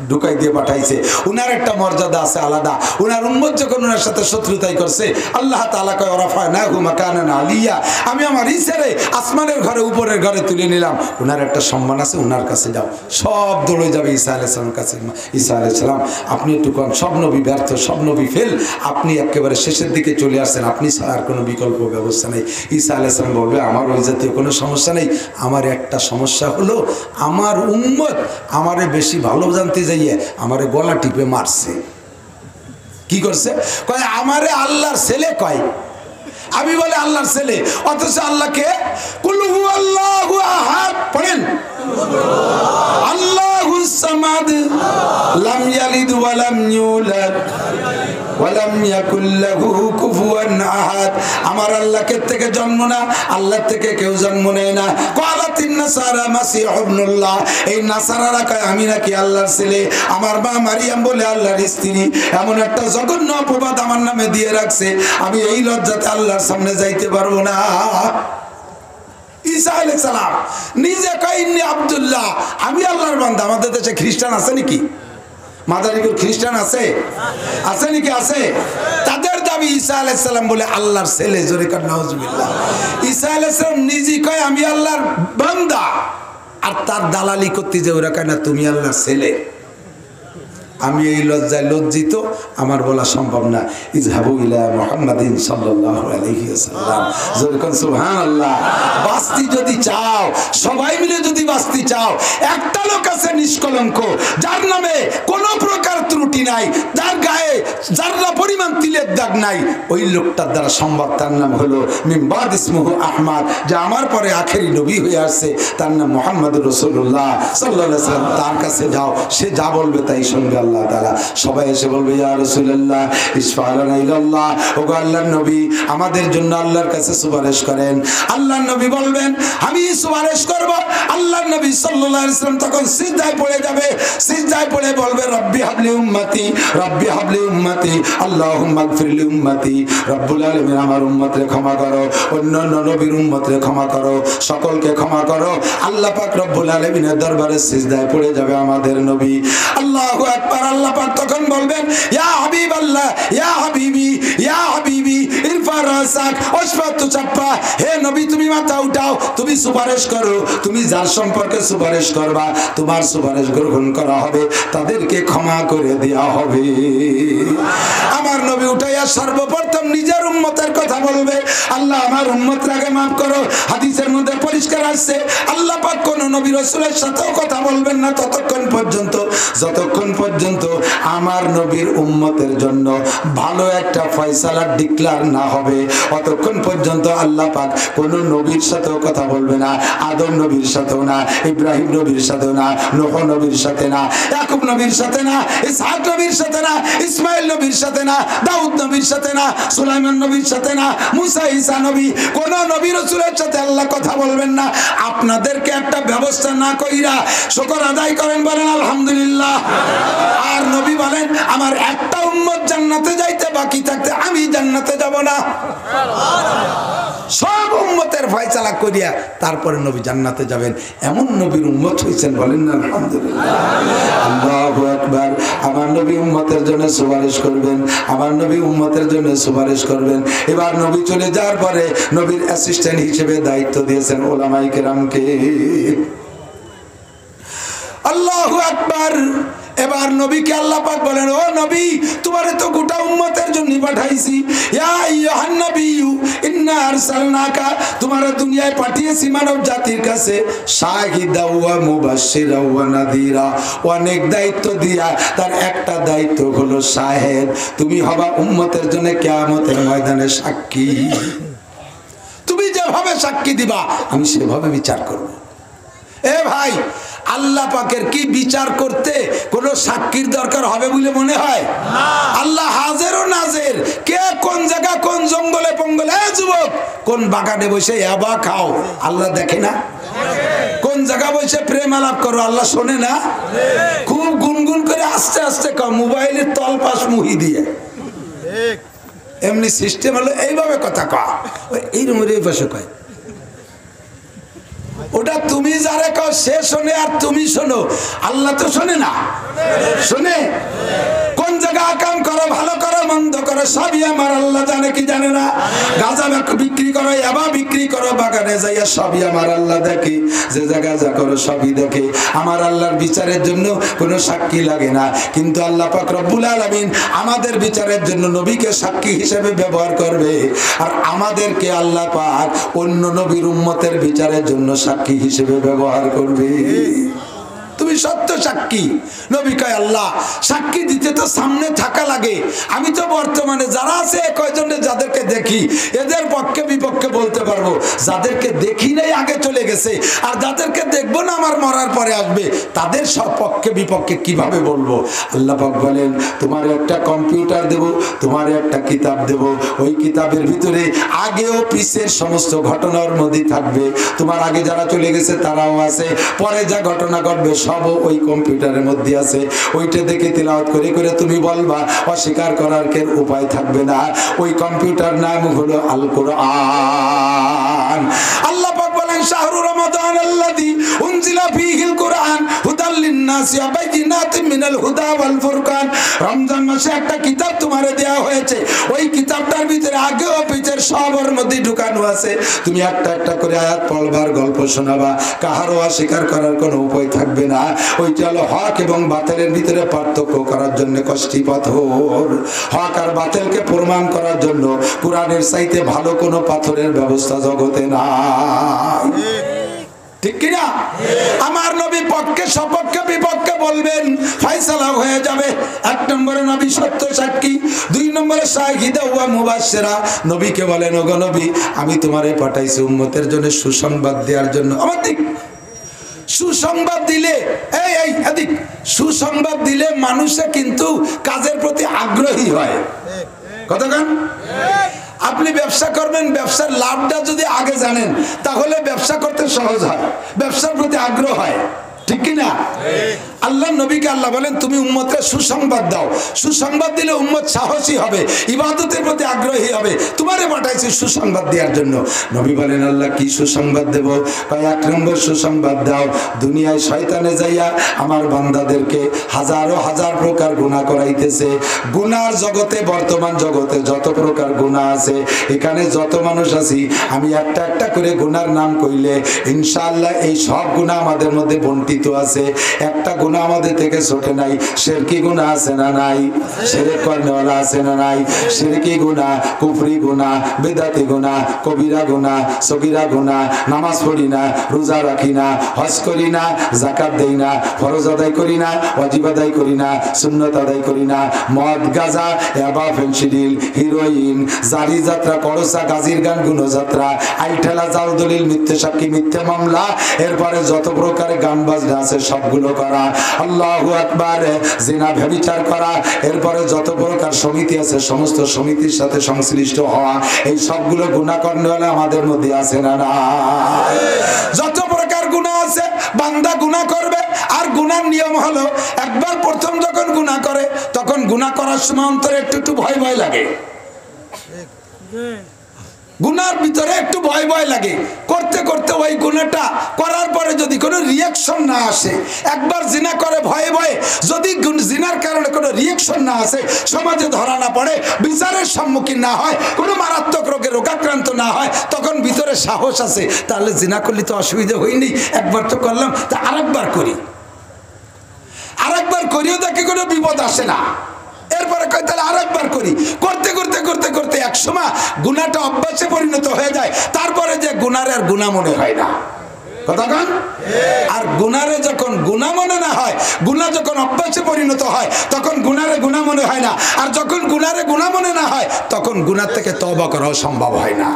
ঢুকাই দিয়ে পাঠাইছে। উনার একটা মর্যাদা আছে আলাদা। উনার উম্মত যখন উনার সাথে শত্রুতাই করছে, আল্লাহ তাআলা কয় রাফা'নাহু মাকানান আলিয়া, আমি আমার ঈসারে আসমানের ঘরে উপরের ঘরে তুলে নিলাম। উনার একটা সম্মান আছে, উনার কাছে যাও। সব দৌড়ে যাবে ঈসা আলাইহিস সালামের কাছে। ঈসা আলাইহিস সালাম আপনি একটু কম, সব নবী ব্যর্থ, সব নবী ফেল, আপনি একেবারে শেষের দিকে চলে আসছেন, আপনি ছাড়া আর কোনো বিকল্প ব্যবস্থা নেই। ঈসা আলাইহিস সালাম বলবে আমার ওই জাতীয় কোনো সমস্যা নেই, আমার একটা সমস্যা হলো আমার উম্মত আমারে বেশি ভালো জানতে যাইয়ে আমারে গলা টিপে মারছে। কি করছে? কয় আমারে আল্লাহর ছেলে কয়, আমি বলে আল্লাহর ছেলে, অথচ আল্লাহকে কুল হুয়াল্লাহু আহাদ পড়েন, আল্লাহুস সামাদ, লাম ইয়ালিদ ওয়া লাম ইউলাদ ওয়া লাম ইয়াকুল লাহু কুফুয়ান আহাদ। আমার আল্লাহকে থেকে জন্ম না, আল্লাহ থেকে কেউ জন্ম নেয় না। ক্বালাতিন নাসারা মাসিহ ইবনুল্লাহ, এই নাসারারা কয় আমি নাকি আল্লাহর ছেলে, আমার মা মারিয়াম বলে আল্লাহর স্ত্রী। এমন একটা জঘন্য অপবাদ আমার নামে দিয়ে রাখছে, আমি এই লজ্জাতে আল্লাহর সামনে যাইতে পারবো না। ঈসা আলাইহিস সালাম নিজে কয় ইন্নী আব্দুল্লাহ, আমি আল্লাহর বান্দা। আমাদের দেশে খ্রিস্টান আছে নাকি? মাদারীপুর খ্রিস্টান আছে? আছে নাকি? আছে। তাদের দাবি ঈসা আলাইহিস সালাম বলে আল্লাহর ছেলে। জোরে কার নাউজুবিল্লাহ। ঈসা আলাইহিস সালাম নিজে কয় আমি আল্লাহর বান্দা, আর তার দালালি করতে যে ওরা কয় না তুমি আল্লাহর ছেলে। আমি এই লজ্জায় লজ্জিত, আমার বলা সম্ভব না। ইযহাবু ইলা মুহাম্মাদিন সাল্লাল্লাহু আলাইহি ওয়াসাল্লাম। যখন সুবহানাল্লাহ। বাঁচতে যদি চাও, সবাই মিলে যদি বাঁচতে চাও, একটা লোক আছে নিষ্কলঙ্ক, যার নামে কোনো প্রকার ত্রুটি নাই, যার গায়ে যারা পরিমাণ তিলের দাগ নাই, ওই লোকটার দ্বারা সম্ভব। তার নাম হলো মিন বাদ ইসমুহু আহমদ, যে আমার পরে আখেরি নবী হয়ে আসছে, তার নাম মুহাম্মদুর রাসূলুল্লাহ সাল্লাল্লাহু আলাইহি ওয়াসাল্লাম। তার কাছে যাও, সে যা বলবে তাই শুনবে আল্লাহ তাআলা। সবাই এসে বলবে ইয়া রাসূলুল্লাহ ইশফা লানা ইলাল্লাহ, ওগো আল্লাহর নবী আমাদের জন্য আল্লাহর কাছে সুপারিশ করেন। আল্লাহর নবী বলবেন আমি সুপারিশ করব। আল্লাহর নবী সাল্লাল্লাহু আলাইহি ওয়াসাল্লাম তখন সিজদায় পড়ে যাবে, সিজদায় পড়ে বলবে রব্বি হাবলি উম্মতি, রব্বি হাবলি উম্মতি, আল্লাহুম্মা গফিরলি উম্মতি। রব্বুল আলামিন আমার উম্মতকে ক্ষমা করো, অন্যান্য নবীর উম্মতকে ক্ষমা করো, সকলকে ক্ষমা করো। আল্লাহ পাক রব্বুল আলামিনের দরবারে সিজদায় পড়ে যাবে আমাদের নবী। আল্লাহু আকবার। আল্লাহ পাক তখন বলবেন ইয়া হাবিবাল্লাহ, ইয়া হাবিবি, ইয়া হাবিবি ইরফা রাসাক ওয়াশফা তুচাপ্পা। হে নবী তুমি মাথা উঠাও, তুমি সুপারিশ করো, তুমি যার সম্পর্কে সুপারিশ করবা তোমার সুপারিশ গ্রহণ করা হবে, তাদেরকে ক্ষমা করে দেওয়া হবে। আমার নবী উঠাইয়া সর্বপ্রথম নিজের উম্মতের কথা বলবে, আল্লাহ আমার উম্মতটাকে মাফ করো। হাদিসের মধ্যে পরিষ্কার আসছে আল্লাহ পাক কোন নবী রাসূলের সাথেও কথা বলবেন না ততক্ষণ পর্যন্ত, যতক্ষণ পর্যন্ত আমার নবীর উম্মতের জন্য ভালো একটা ফয়সালা ডিক্লার না হবে, অতক্ষণ পর্যন্ত আল্লাহ পাক কোন নবীর সাথেও কথা বলবে না। আদম নবীর সাথেও না, ইব্রাহিম নবীর সাথেও না, নূহ নবীর সাথে না, ইয়াকুব নবীর সাথে না, ইসহাক নবীর সাথে না, ইসমাইল নবীর সাথে না, দাউদ নবীর সাথে না, সুলাইমান নবীর সাথে না, মুসা ঈসা নবী, কোন নবী রাসূলের সাথে আল্লাহ কথা বলবেন না। আপনাদেরকে একটা ব্যবস্থা না কইরা শুকর আদায় করেন, বলেন আলহামদুলিল্লাহ। আর নবী বলেন আমার একটা উম্মত জান্নাতে যাইতে বাকি থাকতে আমি জান্নাতে যাব না। সব উম্মতের ফয়সালা করিয়া তারপরে নবী জান্নাতে যাবেন, এমন নবীর উম্মত হইছেন, বলেন না আলহামদুলিল্লাহ। আল্লাহু আকবার। আমার নবী উম্মতের জন্য সুপারিশ করবেন, আমার নবী উম্মতের জন্য সুপারিশ করবেন। এবার নবী চলে যাওয়ার পরে নবীর অ্যাসিস্ট্যান্ট হিসেবে দায়িত্ব দিয়েছেন উলামায়ে কেরামকে। আল্লাহু আকবার। এবার নবীকে আল্লাহ পাক বলেন ও নবী তোমারে তো গোটা উম্মতের জন্য পাঠাইছি, ইয়া আইয়ুহান নাবিয়্যু ইন্না আরসালনাকা, তোমারে দুনিয়ায় পাঠিয়েছি মানব জাতির কাছে শাহিদা ওয়া মুবাশশিরা ওয়া নাযীরা। অনেক দায়িত্ব দিয়া তার একটা দায়িত্ব হলো শাহেদ, তুমি হবা উম্মতের জন্য কিয়ামতের ময়দানে সাক্ষী। তুমি যেভাবে সাক্ষী দিবা আমি সেভাবে বিচার করব। এ ভাই আল্লাহ পাকের কি বিচার করতে কোন সাক্ষীর দরকার হবে বলে মনে হয়? আল্লাহ হাজের ও নাজের, কে কোন জায়গা কোন জঙ্গলে পঙ্গলে, যুবক কোন বাগানে বসে ইয়াবা খাও আল্লাহ দেখে না? কোন জায়গা বসে প্রেম আলাপ করো আল্লাহ শোনে না? খুব গুনগুন করে আস্তে আস্তে খাও মোবাইলের তলপাশ মুহি দিয়ে, এমনি সিস্টেম হলো এইভাবে কথা কয়, এই রুমের এই পাশে কয়। ওটা তুমি যারা কও সে শোনে আর তুমি শোনো, আল্লাহ তো শোনে না? শোনে। কোন জায়গা কাম করো, ভালো করো, মন্দ করো, সবই আমার আল্লাহ জানে কি জানে না? গাঁজা বিক্রি করো, ইয়াবা বিক্রি করো, বাগানে যাইয়া সবই আমার আল্লাহ দেখে, যে জায়গা যা করো সবই দেখে। আমার আল্লাহর বিচারের জন্য কোনো সাক্ষী লাগে না, কিন্তু আল্লাহ পাক রব্বুল আলামিন আমাদের বিচারের জন্য নবীকে সাক্ষী হিসেবে ব্যবহার করবে, আর আমাদেরকে আল্লাহ পাক অন্য নবীর উম্মতের বিচারের জন্য সাক্ষী হিসেবে ব্যবহার করবে। তুমি সত্য সাক্ষী। নবী কয় আল্লাহ সাক্ষী দিতে তো সামনে থাকা লাগে, আমি তো বর্তমানে যারা আছে কয়জনে যাদেরকে দেখি এদের পক্ষে বিপক্ষে বলতে পারবো, যাদেরকে দেখি নাই আগে চলে গেছে, আর যাদেরকে দেখবো না আমার মরার পরে আসবে, তাদের সব পক্ষে বিপক্ষে কিভাবে বলবো? আল্লাহ পাক বলেন তোমার একটা কম্পিউটার দেব, তোমার একটা কিতাব দেব, ওই কিতাবের ভিতরে আগেও পিছের সমস্ত ঘটনার মধ্যে থাকবে, তোমার আগে যারা চলে গেছে তারাও আছে, পরে যা ঘটনা ঘটবে সব ওই কম্পিউটারের মধ্যে আছে, ওইটা দেখে তিলাওয়াত করে করে তুমি বলবা, অস্বীকার করার কেন উপায় থাকবে না। ওই কম্পিউটার নাম হলো আল কোরআন। আল্লাহ পাক বলেন শাহরু রমাদান আল্লাযী উনজিলা ফীহিল কোরআন হুদাল লিন-নাসি ওয়া বাইয়িনাতিন মিনাল হুদা ওয়াল ফুরকান। রমজান মাসে একটা কিতাব তোমারে দেয়া হয়েছে, ওই কিতাবটার ভিতরে আগে ও পিছের সবার মধ্যে ঢুকানো আছে। তুমি একটা একটা করে আয়াত পড়বার, গল্প শোনাবা, কাহারও অস্বীকার করার কোনো উপায় থাকবে না। ওইটা হলো হক এবং বাতিলের ভিতরে পার্থক্য করার জন্য কষ্টি পাথর। হক আর বাতিলকে প্রমাণ করার জন্য কোরআনের চাইতে ভালো কোনো পাথরের ব্যবস্থা জগতে নাই, ঠিক কিনা? আমার নবী পক্ষে সপক্ষে বিপক্ষে বলবেন, ফয়সালা হয়ে যাবে। ১ নম্বরে নবী সত্য সাক্ষী, ২ নম্বরে শাহিদা ওয়া মুবাশশিরা। নবীকে বলেন, ওগো নবী, আমি তোমারে পাঠাইছি উম্মতের জন্য সুসংবাদ দেওয়ার জন্য। আমার দিক সুসংবাদ দিলে, এই এদিক, সুসংবাদ দিলে মানুষে কিন্তু কাজের প্রতি আগ্রহী হয়। কতক্ষণ আপনি ব্যবসা করবেন, ব্যবসার লাভটা যদি আগে জানেন তাহলে ব্যবসা করতে সহজ হয়, ব্যবসার প্রতি আগ্রহ হয়, ঠিক কিনা? আল্লাহ নবীকে আল্লাহ বলেন, তুমি উম্মতের সুসংবাদ দাও। সুসংবাদ দিলে উম্মত সাহসী হবে, ইবাদতের প্রতি আগ্রহী হবে। তোমারে পাঠাইছি সুসংবাদ দেওয়ার জন্য। নবী বলেন, আল্লাহ কি সুসংবাদ দেব? ১ নম্বর সুসংবাদ দাও, দুনিয়ায় শয়তানে যাইয়া আমার বান্দাদেরকে হাজারো হাজার প্রকার গুনাহ করাইতেছে। গুনার জগতে, বর্তমান জগতে যত প্রকার গুনাহ আছে, এখানে যত মানুষ আছি, আমি একটা একটা করে গুনার নাম কইলে ইনশাআল্লাহ এই সব গুনাহ আমাদের মধ্যে বন্টিত আছে। একটা গুনাহ আমাদের থেকে ছোট নাই। শিরকি গুনাহ আছে না নাই? শিরক করেওয়ালা আছে না নাই? শিরকি গুনাহ, কুফরি গুনাহ, বিদআতি গুনাহ, কবিরা গুনাহ, সগীরা গুনাহ, নামাজ পড়ি না, রোজা রাখি না, হজ করি না, যাকাত দেই না, ফরজ আদায় করি না, ওয়াজিব আদায় করি না, সুন্নাত আদায় করি না, মদ, গাঁজা, ইয়াবা, ফেনসিডিল, হিরোইন, জারি যাত্রা, করসা, গাজির গান, গুণযাত্রা, আইঠেলা, জাল দলিল, মিথ্যে সাক্ষী, মিথ্যে মামলা, এরপরে যত প্রকারের গান বাজনা আছে সবগুলো করা, আল্লাহু আকবার, জিনা, ব্যভিচার করা, এরপরে যত প্রকার সমিতি আছে সমস্ত সমিতির সাথে সংশ্লিষ্ট হওয়া, এই সবগুলো গুনাহ করলে আমাদের মধ্যে আছে না না? যত প্রকার গুনাহ আছে বান্দা গুনাহ করবে। আর গুনার নিয়ম হলো, একবার প্রথম যখন গুনাহ করে তখন গুনাহ করার সময় অন্তরে একটু একটু ভয় ভয় লাগে। গুনার ভিতরে একটু ভয় ভয় লাগে। করতে করতে ওই গুনাহটা করার পরে যদি কোনো রিয়াকশন না আসে, একবার জিনা করে ভয়ে ভয়ে যদি জিনার কারণে কোনো রিয়াকশন না আসে, সমাজে ধরা না পড়ে, বিচারের সম্মুখীন না হয়, কোনো মারাত্মক রোগে রোগাক্রান্ত না হয়, তখন ভিতরে সাহস আছে, তাহলে জিনা করলে তো অসুবিধা হয়নি, একবার তো করলাম, তা আরেকবার করি, আরেকবার করিও দেখে কোনো বিপদ আসে না। এরপরে কয় তাহলে আরেকবার করি। করতে করতে করতে করতে একসময় গুনাহটা অভ্যাসে পরিণত হয়ে যায়। তারপরে যে গুনার আর গুনাহ মনে হয় না। কতক্ষণ? আর গুনারে যখন গুনাহ মনে না হয়, গুনাহ যখন অভ্যাসে পরিণত হয়, তখন গুনারে গুনাহ মনে হয় না। আর যখন গুনারে গুনাহ মনে না হয়, তখন গুনার থেকে তওবা করাও সম্ভব হয় না।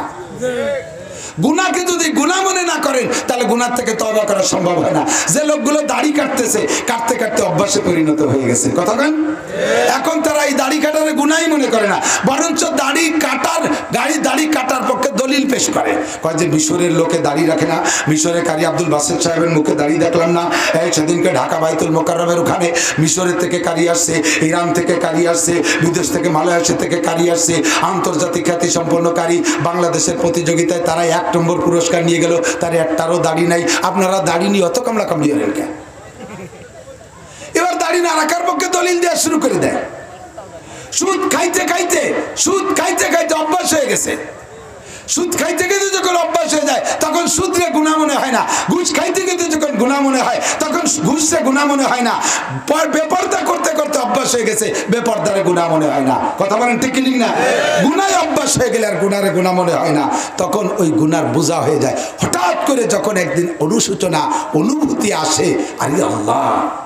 গুনাহকে যদি গুনাহ মনে না করেন তাহলে গুনাহ থেকে তওবা করা সম্ভব হয় না। যে লোকগুলো দাড়ি কাটতেছে, কাটতে কাটতে অভ্যাসে পরিণত হয়ে গেছে। কথা বলেন? এখন তারা এই দাড়ি কাটারে গুনাহই মনে করে না, বরঞ্চ দাড়ি কাটার পক্ষে দলিল পেশ করে। কয় যে মিশরের লোকে দাড়ি রাখে না, মিশরের কারি আব্দুল বাসেত সাহেবের মুখে দাড়ি দেখলাম না, এই সেদিনকে ঢাকা বাইতুল মোকাররমের ওখানে মিশরের থেকে কারি আসছে, ইরান থেকে কারি আসছে, বিদেশ থেকে মালয়েশিয়া থেকে কারি আসছে, আন্তর্জাতিক খ্যাতি সম্পন্ন কারি। বাংলাদেশের প্রতিযোগিতায় তারা 1 নম্বর পুরস্কার নিয়ে গেল, তার একটারও দাড়ি নাই। আপনারা দাড়ি নিয়ে অত কামলা কামলি হলেন কেন? এবার দাড়ি না রাখার পক্ষে দলিল দেওয়া শুরু করে দেয়। সুদ খাইতে খাইতে অভ্যাস হয়ে গেছে। সুদ খাইতে খাইতে যখন অভ্যাস হয়ে যায় তখন সুদরে গুনাহ মনে হয় না। ঘুষ খাইতে খাইতে যখন গুনাহ মনে হয় তখন ঘুষে গুনাহ মনে হয় না। বেপরদা করতে করতে অভ্যাস হয়ে গেছে, বেপরদারে গুনাহ মনে হয় না। কথা বলেন ঠিক কি না? গুনাহে অভ্যাস হয়ে গেলে আর গুনারে গুনাহ মনে হয় না, তখন ওই গুনার বোঝা হয়ে যায়। হঠাৎ করে যখন একদিন অনুশোচনা অনুভূতি আসে, আরে আল্লাহ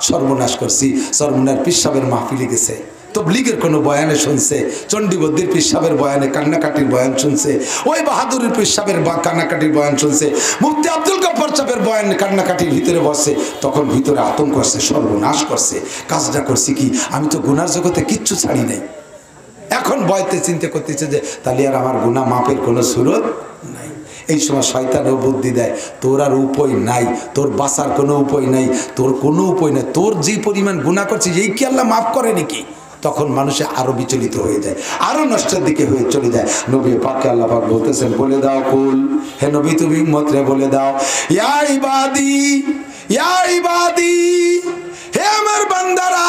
সর্বনাশ করছি, সর্বনাশ পীর সাহেবের মাহফিলে গেছে, তবলিগের কোনো বয়ানে শুনছে, চণ্ডীবদ্দির পীর সাহেবের বয়ানে কান্নাকাটির বয়ান শুনছে, ওই বাহাদুরের পীর সাহেবের কান্নাকাটির বয়ান শুনছে, মুফতি আব্দুল গফফার সাহেবের বয়ান কান্নাকাটির ভিতরে বসে, তখন ভিতরে আতঙ্ক আসছে, সর্বনাশ করছে, কাজটা করছি কি, আমি তো গুনার জগতে কিচ্ছু ছাড়ি নাই। এখন বয়তে চিন্তা করতেছে যে তাহলে আর আমার গুনাহ মাপের কোনো সুরত নাই। এই সময় শয়তানও বুদ্ধি দেয়, তোর আর উপায় নাই, তোর বাঁচার কোনো উপায় নাই, তোর কোনো উপায় নাই, তোর যে পরিমাণ গুনাহ করছিস এই কি আল্লাহ মাফ করে নাকি? তখন মানুষে আরো বিচলিত হয়ে যায়, আরো নষ্টের দিকে হয়ে চলে যায়। নবী পাককে আল্লাহ পাক বলতেছেন, বলে দাও কুল, হে নবী তুমি উম্মতরে বলে দাও, ইয়া ইবাদি, ইয়া ইবাদি, হে আমার বান্দারা,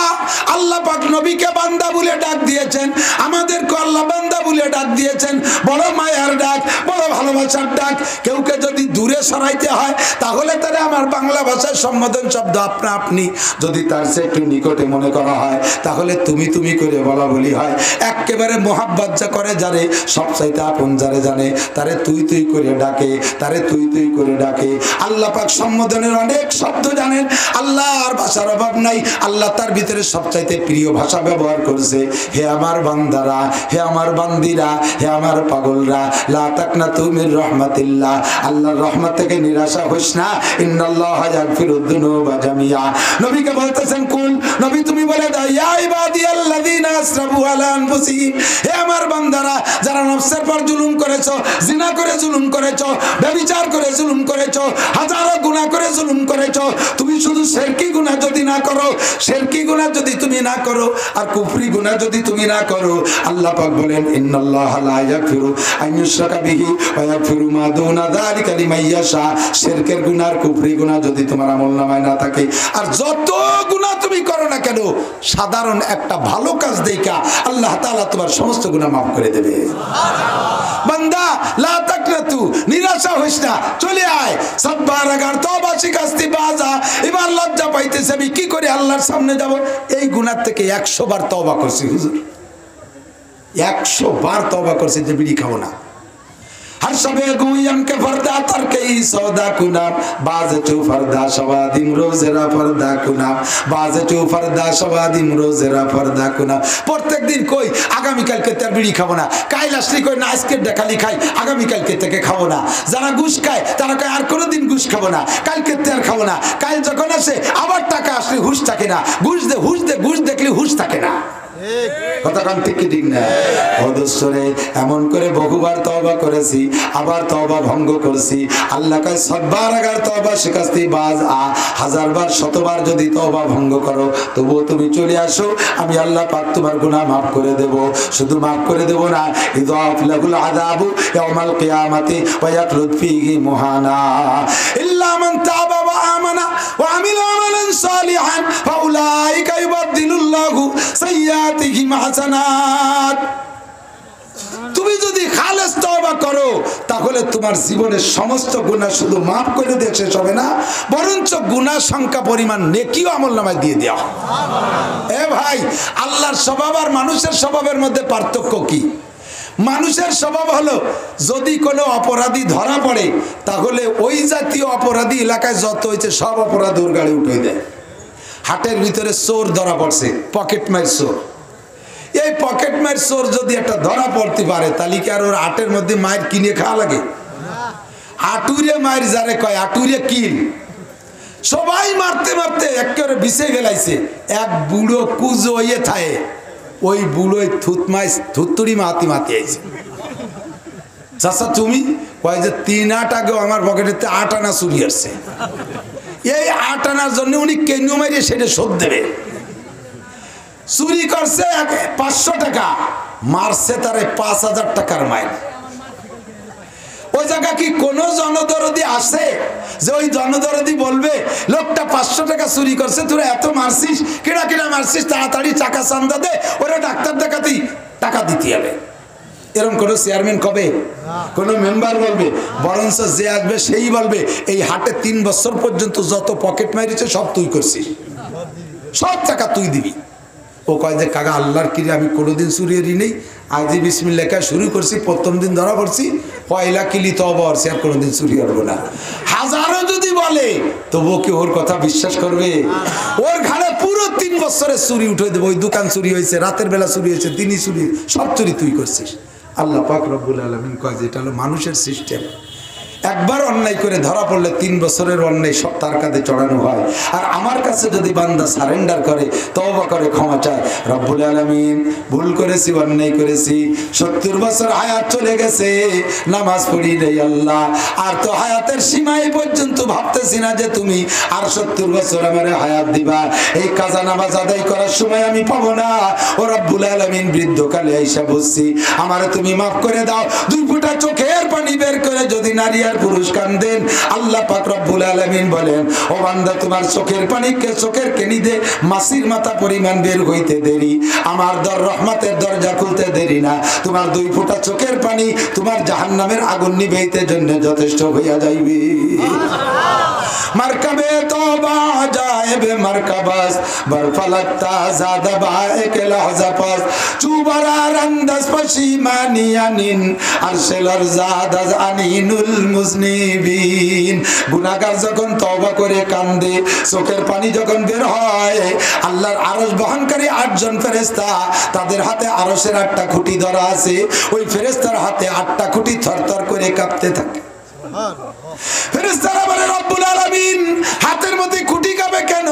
আল্লাহ পাক নবীকে বান্দা বলে ডাক দিয়েছেন, আমাদেরকে আল্লাহ বান্দা বলে ডাক দিয়েছেন। বড় মায়ার ডাক, বড় ভালোবাসার ডাক। কেউকে যদি দূরে সরাইতে হয় তাহলে তারা আমার বাংলা ভাষায় সম্বোধন শব্দ আপনা আপনি, যদি তার সে একটু নিকটে মনে করা হয় তাহলে তুমি তুমি করে বলা বলি হয়। একেবারে মোহাব্বত যা করে যারে, সবচাইতে আপন যারে জানে তারে তুই তুই করে ডাকে, তারে তুই তুই করে ডাকে। আল্লাহ পাক সম্বোধনের অনেক শব্দ জানেন, আল্লাহর ভাষার অভাব নাই। আল্লাহ তার ভিতরে সবচাইতে প্রিয় ভাষা ব্যবহার করেছে, হে আমার বান্দারা, হে আমার বান্দিরা, হে আমার পাগলরা, লা তাকনাতু মির রাহমাতিল্লাহ, আল্লাহর রহমত থেকে নিরাশা হইস না। ইন্নাল্লাহা ইয়াগফিরুদ যুনুবা জামিয়া। নবীকে বলতেছেন কুল, নবী তুমি বলে দাও, ইয়া ইবাদিয়াল্লাযিনা আসরাফু আলা আনফুসিহিম, হে আমার বান্দারা যারা নফসের পর জুলুম করেছো, জিনা করে জুলুম করেছো, ব্যভিচার করে জুলুম করেছো, হাজারো গুনাহ করে জুলুম করেছো, তুমি শুধু শিরকি গুনাহ যদি না করো, শিরকি গুনাহ যদি তুমি না করো, আর কুফরি গুনাহ যদি তুমি না করো, আল্লাহ পাক বলেন ইন্নাল্লাহা লা ইয়াগফিরু আন ইউশরাকা বিহি ওয়া ইয়াগফিরু মা দুনা যালিকা লিমান ইয়াশা। শিরকের গুনাহ আর কুফরি গুনাহ যদি তোমার আমলনামায় না থাকে, আর যত গুনাহ তুমি করো না কেন, সাধারণ একটা ভালো কাজ দেখা আল্লাহ তাআলা তোমার সমস্ত গুনাহ মাফ করে দেবে। বান্দা লা তাকনাতু, নিরাশা হইস না, চলে আয়, সাতবার আগার তওবা শিখাস্তি বাজা। এবার লজ্জা পাইতেছে, আমি কি করে আল্লাহর সামনে যাব? এই গুনাহ থেকে 100 বার তওবা করছি হুজুর, 100 বার তওবা করছি যে বিড়ি খাবো না। हर शबे गुयम के फरदा तर के सौदा कुना बाज चू फरदा शवादिम रोजेरा फरदा कुना बाज चू फरदा शवादिम रोजेरा फरदा कुना। प्रत्येक दिन कोई आगामी कल के तेर बीड़ी खाबो ना, काल আসলে कोई ना আজকে দেখালি খাই, আগামী কালকে থেকে খাবো না। যারা ঘুষ খায় তারা কয় আর কোনো দিন ঘুষ খাবো না, কালকে তের খাবো না। কাল যখন আসে আবার টাকা আসলে হুঁশ থাকে না, ঘুষ দে ঘুষ দে, ঘুষ দেখলে হুঁশ থাকে না। কথা কান ঠিক কি ঠিক না? অদস্বরে এমন করে বহুবার তওবা করেছি, আবার তওবা ভঙ্গ করেছি। আল্লাহ কয় সববার আগার তওবা শিখাস্তি বাজ আ, 1000 বার 100 বার যদি তওবা ভঙ্গ করো তবুও তুমি চলে আসো, আমি আল্লাহ পাক তোমার গুনাহ মাফ করে দেব। শুধু মাফ করে দেব না, ইযাফ লাহুল আযাবু ইয়াউমাল কিয়ামাতি ওয়া ইয়াখলুদ ফীহি মুহানা ইল্লা মান তাবা ওয়া আমানা ওয়া আমিলা আমালান সালিহান ফাউলাইকা ইউবাদদিলুল্লাহু সাইয়্যাতিহিম হাসানাত। তুমি যদি খালেস তওবা করো তাহলে তোমার জীবনের সমস্ত গুনাহ শুধু মাফ করে দিয়ে শেষ হবে না, বরঞ্চ গুনাহ সংখ্যা পরিমাণ নেকিও আমলনামায় দিয়ে দেওয়া। এ ভাই, আল্লাহর স্বভাব আর মানুষের স্বভাবের মধ্যে পার্থক্য কি? মানুষের স্বভাব হলো যদি কোনো অপরাধী ধরা পড়ে তাহলে ওই জাতীয় অপরাধী এলাকায় যত হয়েছে সব অপরাধ ওর গাড়ি উঠে দেয়। হাটের ভিতরে চোর ধরা পড়ছে, পকেট মার চোর, এই পকেট মার চোর যদি একটা ধরা পড়তে পারে তাহলে কি আর ওর হাটের মধ্যে মায়ের কিনে খাওয়া লাগে? আটুরে মায়ের যারে কয় আটুরে কিল, সবাই মারতে মারতে একেবারে বিছে ফেলাইছে। এক বুড়ো কুজো হইয়ে থাকে, ওই বুড়োই থুততুরি মাতি মাতি আইছে। চাচা তুমি কয় যে 3 আট আগেও আমার পকেটেতে 8 আনা চুরি আসছে, এই 8 আনার জন্য উনি কেন মারিয়ে সেটা শোধ দেবে। চুরি করছে 500 টাকা, মারছে তারে 5000 টাকার মাইল। ওই জায়গা কি কোনো জনদরদি আসে যে ওই জনদরদি বলবে লোকটা 500 টাকা চুরি করছে, তোরা এত মারছিস, কেডা কেডা মারছিস, তাড়াতাড়ি টাকা চান্দা দে, ওরা ডাক্তার দেখাতেই টাকা দিতে হবে? এরকম কোনো চেয়ারম্যান কবে, কোনো মেম্বার বলবে? বরঞ্চ যে আসবে সেই বলবে এই হাটে 3 বছর পর্যন্ত যত পকেট মারিছে সব তুই করছিস, সব টাকা তুই দিবি। ও কয় যে কাকা আল্লাহর কিরে আমি কোনোদিন চুরিয়ে নেই, আজই বিসমিল্লাহ লেখা শুরু করছি, প্রথম দিন ধরা পড়ছি, পয়লা কিলি তওবা করছি, আর কোনোদিন চুরি করবো না। হাজারো যদি বলে তবুও কি ওর কথা বিশ্বাস করবে? ওর ঘাড়ে পুরো 3 বছরের চুরি উঠে দেবো। ওই দোকান চুরি হয়েছে, রাতের বেলা চুরি হয়েছে, দিনই চুরি, সব চুরি তুই করছিস। আল্লাহ পাক রব্বুল আলামিন কয় যে এটা হলো মানুষের সিস্টেম। একবার অন্যায় করে ধরা পড়লে 3 বছরের অন্যায় সব তার কাঁধে চড়ানো হয়। আর আমার কাছে যদি বান্দা সারেন্ডার করে, তওবা করে, ক্ষমা চায়, রব্বুল আলামিন ভুল করেছি, অন্যায় করেছি, 70 বছর হায়াত চলে গেছে, নামাজ পড়ি নাই আল্লাহ, আর তো হায়াতের সীমায় পর্যন্ত ভাবতেছি না যে তুমি আর 70 বছর আমার হায়াত দিবা, এই কাজা নামাজ আদায় করার সময় আমি পাবো না। ও রব্বুল আলামিন বৃদ্ধকালে আইসা বলছি আমারে তুমি মাফ করে দাও। 2 ফোঁটা চোখের পানি বের করে যদি নারিয়া হাজার পুরুষ কান্দেন। আল্লাহ পাক রব্বুল আলামিন বলেন, ও বান্দা তোমার চোখের পানিকে চোখের কেনিদে মাসির মাথা পরিমাণ বের হইতে দেরি, আমার রহমতের দরজা খুলতে দেরি না। তোমার 2 ফোঁটা চোখের পানি তোমার জাহান্নামের আগুন নিভাইতে জন্য যথেষ্ট হইয়া যাইবে। মারকাবে তওবা জায়েবে মারকাবাস বরফালাক্তা জাদা বায়েক লাহজাপাস চুবারার আন্দাজ পশিমানিয়ানিন আরশেলর জাদাজ আনিনুল মুজনিবিন। গুনাহগার যখন তওবা করে কান্দে, চোখের পানি যখন বের হয়, আল্লাহর আরশ বহনকারী 8 জন ফেরেশতা, তাদের হাতে আরশের 8টা খুঁটি ধরা আছে। ওই ফেরেশতার হাতে 8টা খুঁটি থরথর করে কাঁপতে থাকে। ফেরেশতারা বলে, রব্বুল আলামিন হাতের মধ্যে খুঁটি কাঁপে কেন?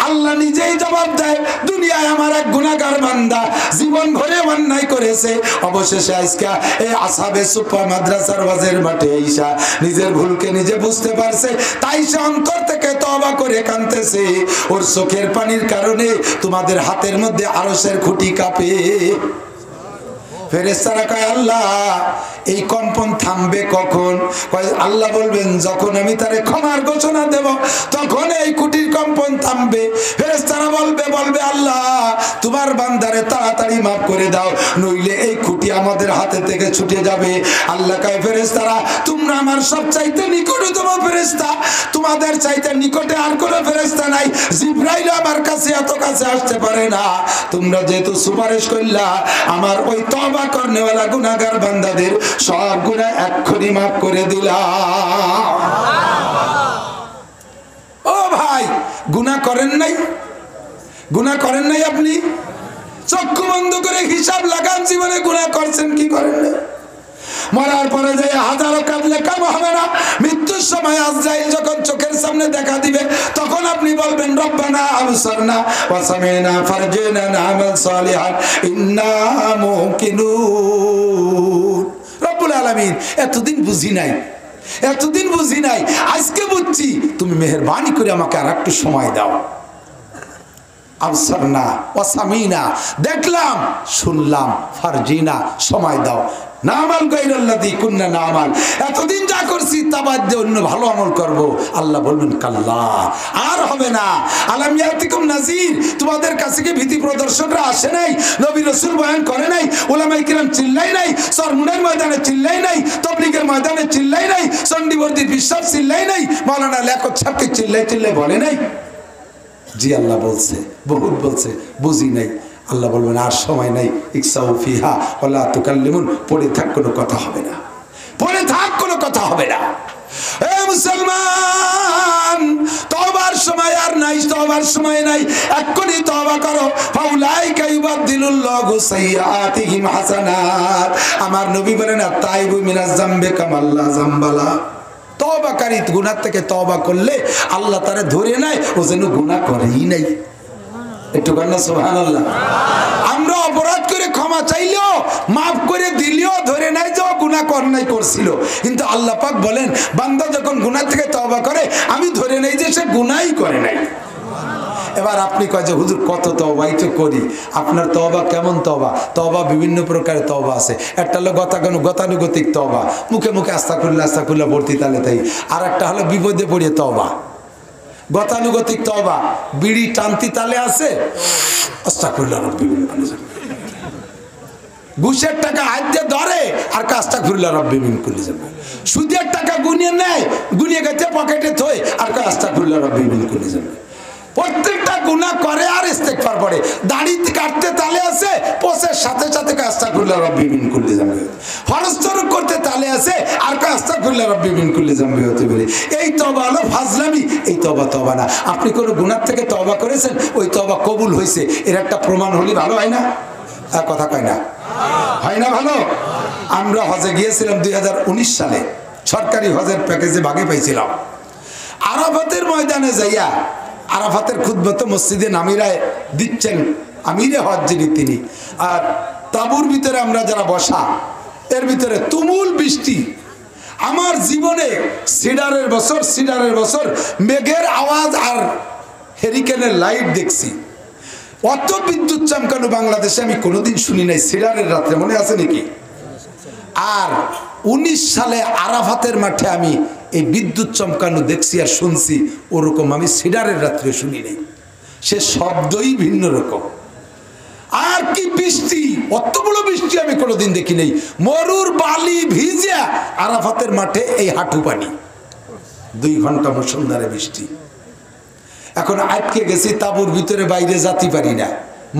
আল্লাহ নিজেই জবাব দেয়, দুনিয়ায় আমার এক গুনাহগার বান্দা জীবন ভরে অন্যায় করেছে, অবশেষে আজকে এই আসহাবে সুফা মাদ্রাসার ওয়াজের মাঠে আইসা নিজের ভুলকে নিজে বুঝতে পারছে, তাই সে অন্তর থেকে তওবা করে কাঁদতেছে। ওর চোখের পানির কারণে তোমাদের হাতের মধ্যে আরশের খুঁটি কাঁপে। ফেরেশতারা কয়, আল্লাহ এই কম্পন থামবে কখন? কয় আল্লাহ বলবেন, যখন আমি তারে ক্ষমার ঘোষণা দেব তখন এই খুঁটির কম্পন থামবে। ফেরেশতারা বলবে আল্লাহ তোমার বান্দারে তাড়াতাড়ি মাফ করে দাও, নইলে এই খুঁটি আমাদের হাতে থেকে ছুটে যাবে। আল্লাহ কয়, ফেরেশতারা তোমরা আমার সবচাইতে নিকটতম ফেরেশতা, তোমাদের চাইতে নিকটে আর কোনো ফেরেশতা নাই। জিবরাইল আমার কাছে এত কাছে আসতে পারে না। তোমরা যেহেতু সুপারিশ করলা, আমার ওই তওবা করনেওয়ালা গুনাহগার বান্দাদের সব গুনাহ এক্ষুনি মাফ করে দিলাম। ও ভাই, গুনাহ করেন নাই? গুনাহ করেন নাই? আপনি চক্ষু বন্ধ করে হিসাব লাগান, জীবনে গুনাহ করছেন কি করেন নাই? মরার পরে যে হাজারো কাঁদলে কাম হবে না। মৃত্যুর সময় আজরাইল যখন চোখের সামনে দেখা দিবে, তখন আপনি বলবেন, রব্বানা আবসারনা ওয়া সামি'না ফারজি'না না'মাল সালিহান ইন্না মুকিনুন। রব্বুল আলামিন এতদিন বুঝি নাই, আজকে বুঝছি, তুমি মেহেরবানি করে আমাকে আর একটু সময় দাও। আবসারনা ওয়া সামি'না, দেখলাম শুনলাম, ফারজিনা সময় দাও, নামাল গায়রাল্লাযী কুননা নামাল, এতদিন যা করছি তা বাদ দিয়ে অন্য ভালো আমল করব। আল্লাহ বলবেন, কাল্লা, আর হবে না। আলাম ইয়াতিকুম নাযীর, তোমাদের কাছে কি ভীতি প্রদর্শকরা আসে নাই? নবী রাসূল বয়ান করে নাই? উলামায়ে কিরাম চিল্লাই নাই? সরমুনের ময়দানে চিল্লাই নাই? তাবলীগের ময়দানে চিল্লাই নাই? চণ্ডীবর্দী বিশ্বাস চিল্লাই নাই? মাওলানা লেখক সাহেবকে চিল্লাই বলে নাই? জি আল্লাহ বলছে, বহুত বলছে, বুঝি নাই। আল্লাহ বলবেন, আর সময় নাই, ইকসাউ ফিহা ওয়ালা তুকাল্লিমুন, পড়ে থাক, কোনো কথা হবে না, পড়ে থাক, কোনো কথা হবে না। এ মুসলমান, তওবার সময় আর নাই, তওবার সময় নাই, এক্ষুনি তওবা করো। ফাউলাইকা ইউবাদদিলুল্লাহু সাইয়্যাতিহিম হাসানাত। আমার নবী বলেন, আত-তাইবু মিনাজ যামবি কামাল্লা যামবালা। তওবাকারী গুনাহ থেকে তওবা করলে আল্লাহ তারে ধরে নেয়, ও যেন গুনাহ করেই নাই। একটু কান্না সুবহানাল্লাহ। আমরা অপরাধ করে ক্ষমা চাইলেও, মাফ করে দিলেও ধরে নাই যে গুনাহ করছিল, কিন্তু আল্লাহ পাক বলেন, বান্দা যখন গুনাহ থেকে তওবা করে, আমি ধরে নেই যে সে গুনাহই করে নাই। এবার আপনি কয় যে হুজুর কত তওবাই তো করি, আপনার তওবা কেমন তওবা? তওবা বিভিন্ন প্রকারের তওবা আছে। একটা হলো গতানুগতিক তওবা, মুখে মুখে আস্তাগফিরুল্লাহ ভর্তি তালে তাই। আর একটা হলো বিপদে পড়িয়ে তওবা। গতানুগতিক তওবা, বিড়ি টানতি তালে আছে, আস্তাগফিরুল্লাহ রাব্বিল আলামিন। ঘুষের টাকা হাত দিয়ে ধরে আর আস্তাগফিরুল্লাহ রাব্বিল আলামিন। সুদের টাকা গুনিয়ে নেয়, গুনিয়ে গেছে পকেটে থই আর আস্তাগফিরুল্লাহ রাব্বিল আলামিন। প্রত্যেকটা গুনাহ করে আর ইস্তেগফার পড়ে। দাড়ি কাটতে তালে আছে, পোষের সাথে সাথে আস্তাগফিরুল্লাহ রাব্বিল আলামিন। ফরজ তরক করতে তালে আছে আর আস্তাগফিরুল্লাহ রাব্বিল আলামিন হতে পারে। এই তওবা হলো ফাজলামি, এই তওবা না। আপনি কোনো গুনাহ থেকে তওবা করেছেন, ওই তওবা কবুল হয়েছে, এর একটা প্রমাণ হলে ভালো হয় না? কথা কয় না, হয় না ভালো? আমরা হজে গিয়েছিলাম 2019 সালে, সরকারি হজের প্যাকেজে ভাগে পাইছিলাম। আরাফাতের ময়দানে যাইয়া, আরাফাতের খুতবা তো মসজিদে নামিরায় দিচ্ছেন আমিরে হজ যিনি তিনি, আর তাবুর ভিতরে আমরা যারা বসা, এর ভিতরে তুমুল বৃষ্টি। আমার জীবনে সিডারের বছর মেঘের আওয়াজ আর হেরিকেনের লাইট দেখছি। অত বিদ্যুৎ চমকানো বাংলাদেশে আমি কোনোদিন শুনি নাই। সিডারের রাত্রে মনে আছে নাকি? আর 19 সালে আরাফাতের মাঠে আমি এই বিদ্যুৎ চমকানো দেখছি আর শুনছি, ওরকম আমি সিডারের রাত্রে শুনি নাই। সে শব্দই ভিন্ন রকম। আর কি বৃষ্টি, অত বড় বৃষ্টি আমি কোনোদিন দেখি নাই। মরুর বালি ভিজে আরাফাতের মাঠে এই হাঁটু পানি, 2 ঘন্টা মুষলধারে বৃষ্টি। এখন আটকে গেছি তাঁবুর ভিতরে, বাইরে যেতে পারি না।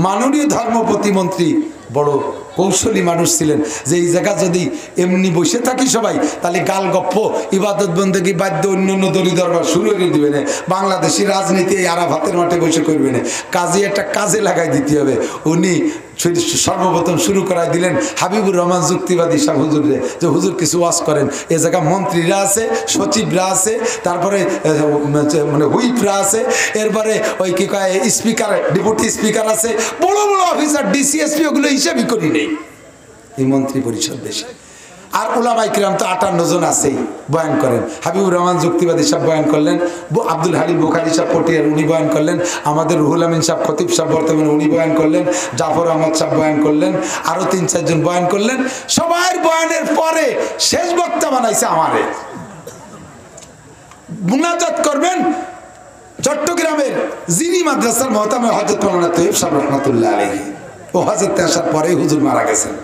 মাননীয় ধর্ম প্রতিমন্ত্রী বড় কৌশলী মানুষ ছিলেন, যে এই জায়গা যদি এমনি বসে থাকি সবাই, তাহলে গাল গপ্প ইবাদত বন্দেগী বাদ্য অন্যান্য দলি দরবার শুরু করে দিবে না। বাংলাদেশি রাজনীতি এই আরাফাতের মাঠে বসে করবে না, কাজে একটা কাজে লাগাই দিতে হবে। উনি সর্বপ্রথম শুরু করাই দিলেন হাবিবুর রহমান যুক্তিবাদী সাহেব হুজুরে, যে হুজুর কিছু ওয়াজ করেন। এ জায়গা মন্ত্রীরা আছে, সচিবরা আছে, তারপরে মানে হুইপরা আছে, এরপরে ওই কি কয় স্পিকার, ডেপুটি স্পিকার আছে, বড় বড় অফিসার ডিসিএসপি, ওগুলো হিসাবই করি নেই এই মন্ত্রী পরিষদ দেশে। আর ওলামায়ে কিরাম তো 58 জন আছেই, বয়ান করেন। হাবিবুর রহমান যুক্তিবাদী সাহেব বয়ান করলেন, আব্দুল হালিম বুখারী সাহেব পটিয়ার উনি বয়ান করলেন, আমাদের রুহুল আমিন সাহেব খতিব সাহেব বর্তমানে উনি বয়ান করলেন, জাফর আহমদ সাহেব বয়ান করলেন, আরো 3-4 জন বয়ান করলেন। সবার বয়ানের পরে শেষ বক্তা বানাইছে আমারে। মুনাজাত করবেন চট্টগ্রামের জিরি মাদ্রাসার মহতামে হযরত মাওলানা তৈয়ব সাহেব রাহমাতুল্লাহ আলাইহি। ও হযরতে আসার পরে হুজুর মারা গেছেন।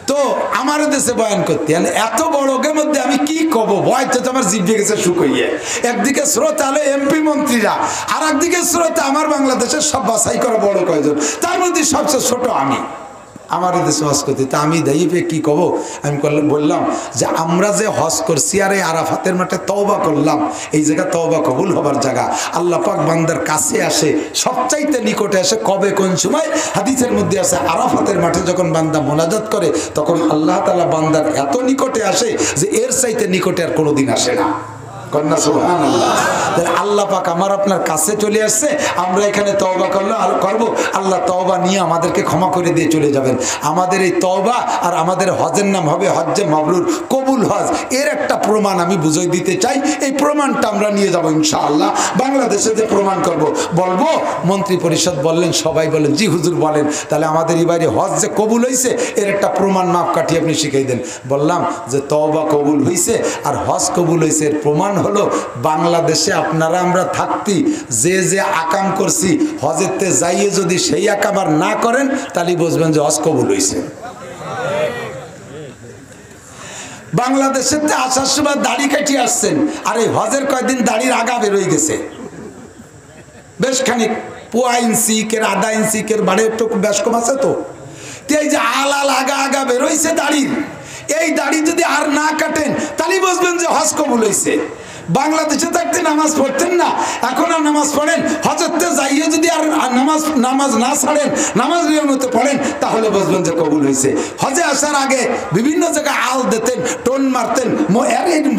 তো আমার দেশে বয়ান করতে এত বড় লোকের মধ্যে আমি কি কব, ভয়তে তো আমার জিভে গেছে শুকিয়ে। একদিকে স্রোত আলো এমপি মন্ত্রীরা, আর একদিকে স্রোতে আমার বাংলাদেশের সব বাছাই করা বড় কয়জন, তার মধ্যে সবচেয়ে ছোট আমি। আমার দেশে হজ করতে তা আমি দায়ীপে কি কব। আমি বললাম যে আমরা যে হজ করছি আর এই আরাফাতের মাঠে তওবা করলাম, এই জায়গা তওবা কবুল হবার জায়গা। আল্লাহ পাক বান্দার কাছে আসে, সবচাইতে নিকটে আসে কবে কোন সময়? হাদিসের মধ্যে আছে আরাফাতের মাঠে যখন বান্দা মোনাজাত করে, তখন আল্লাহ তাআলা বান্দার এত নিকটে আসে যে এর চাইতে নিকটে আর কোনোদিন আসে না। কন্যা সুবহানাল্লাহ। আল্লাহ পাক আমার আপনার কাছে চলে আসছে, আমরা এখানে তওবা করবো, আল্লাহ তওবা নিয়ে আমাদেরকে ক্ষমা করে দিয়ে চলে যাবেন। আমাদের এই তওবা আর আমাদের হজের নাম হবে হজ্জে মাবরুর, কবুল হজ। এর একটা প্রমাণ আমি বুঝিয়ে দিতে চাই, এই প্রমাণটা আমরা নিয়ে যাবো ইনশাআল্লাহ। বাংলাদেশে যে প্রমাণ বলবো, মন্ত্রী পরিষদ বললেন, সবাই বলেন জি হুজুর বলেন। তাহলে আমাদের এবারে হজ যে কবুল হয়েছে এর একটা প্রমাণ মাপ কাঠিয়ে আপনি শিখিয়ে দেন। বললাম যে তওবা কবুল হয়েছে আর হজ কবুল হয়েছে, এর প্রমাণ হলো বাংলাদেশে আপনারা আমরা থাকতি যে আকাম করছি, হজেতে যাইয়ে যদি সেই আকাম আর না করেন, তাহলে বুঝবেন যে হজ কবুল হয়েছে। বাংলাদেশের আসার সময় দাড়ি কাটিয়ে আসছেন, আর এই হজের কয়েকদিন দাড়ির আগা বেরোয় গেছে বেশ খানিক, 1.5 ইঞ্চি কের 1/2 ইঞ্চি কের বাড়ে একটু বেশ কম আছে। তো এই যে আলাল আগা বেরোইছে দাড়ির, এই দাড়ি যদি আর না কাটেন তাহলে বুঝবেন যে হজ কবুল হয়েছে। বাংলাদেশে থাকতে নামাজ পড়তেন না, এখন আর নামাজ পড়েন, হজরতে যাইয়ে যদি আর নামাজ না ছাড়েন, নামাজ নিয়মিত পড়েন, তাহলে বুঝবেন যে কবুল হয়েছে। হজে আসার আগে বিভিন্ন জায়গায় আল দিতেন, টোন মারতেন,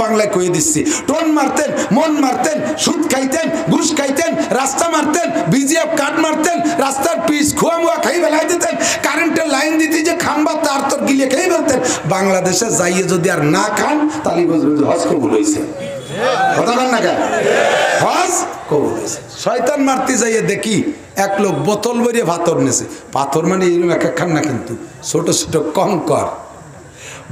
বাংলায় কয়ে দিচ্ছি, টোন মারতেন, মন মারতেন, সুদ খাইতেন, ঘুষ খাইতেন, রাস্তা মারতেন, বিজিএফ কাট মারতেন, রাস্তার পিচ খোয়া মুয়া খাই বেলাই দিতেন, কারেন্টের লাইন দিতে যে খাম্বা তার তোর গিলে খেয়ে ফেলতেন। বাংলাদেশে যাইয়ে যদি আর না খান, তাহলে বুঝবেন যে হজ কবুল হয়েছে। শয়তান মারতে যাইয়ে দেখি এক লোক বোতল ভরিয়ে পাথর নেছে। পাথর মানে এরকম এক খান না, কিন্তু ছোট ছোট কঙ্কর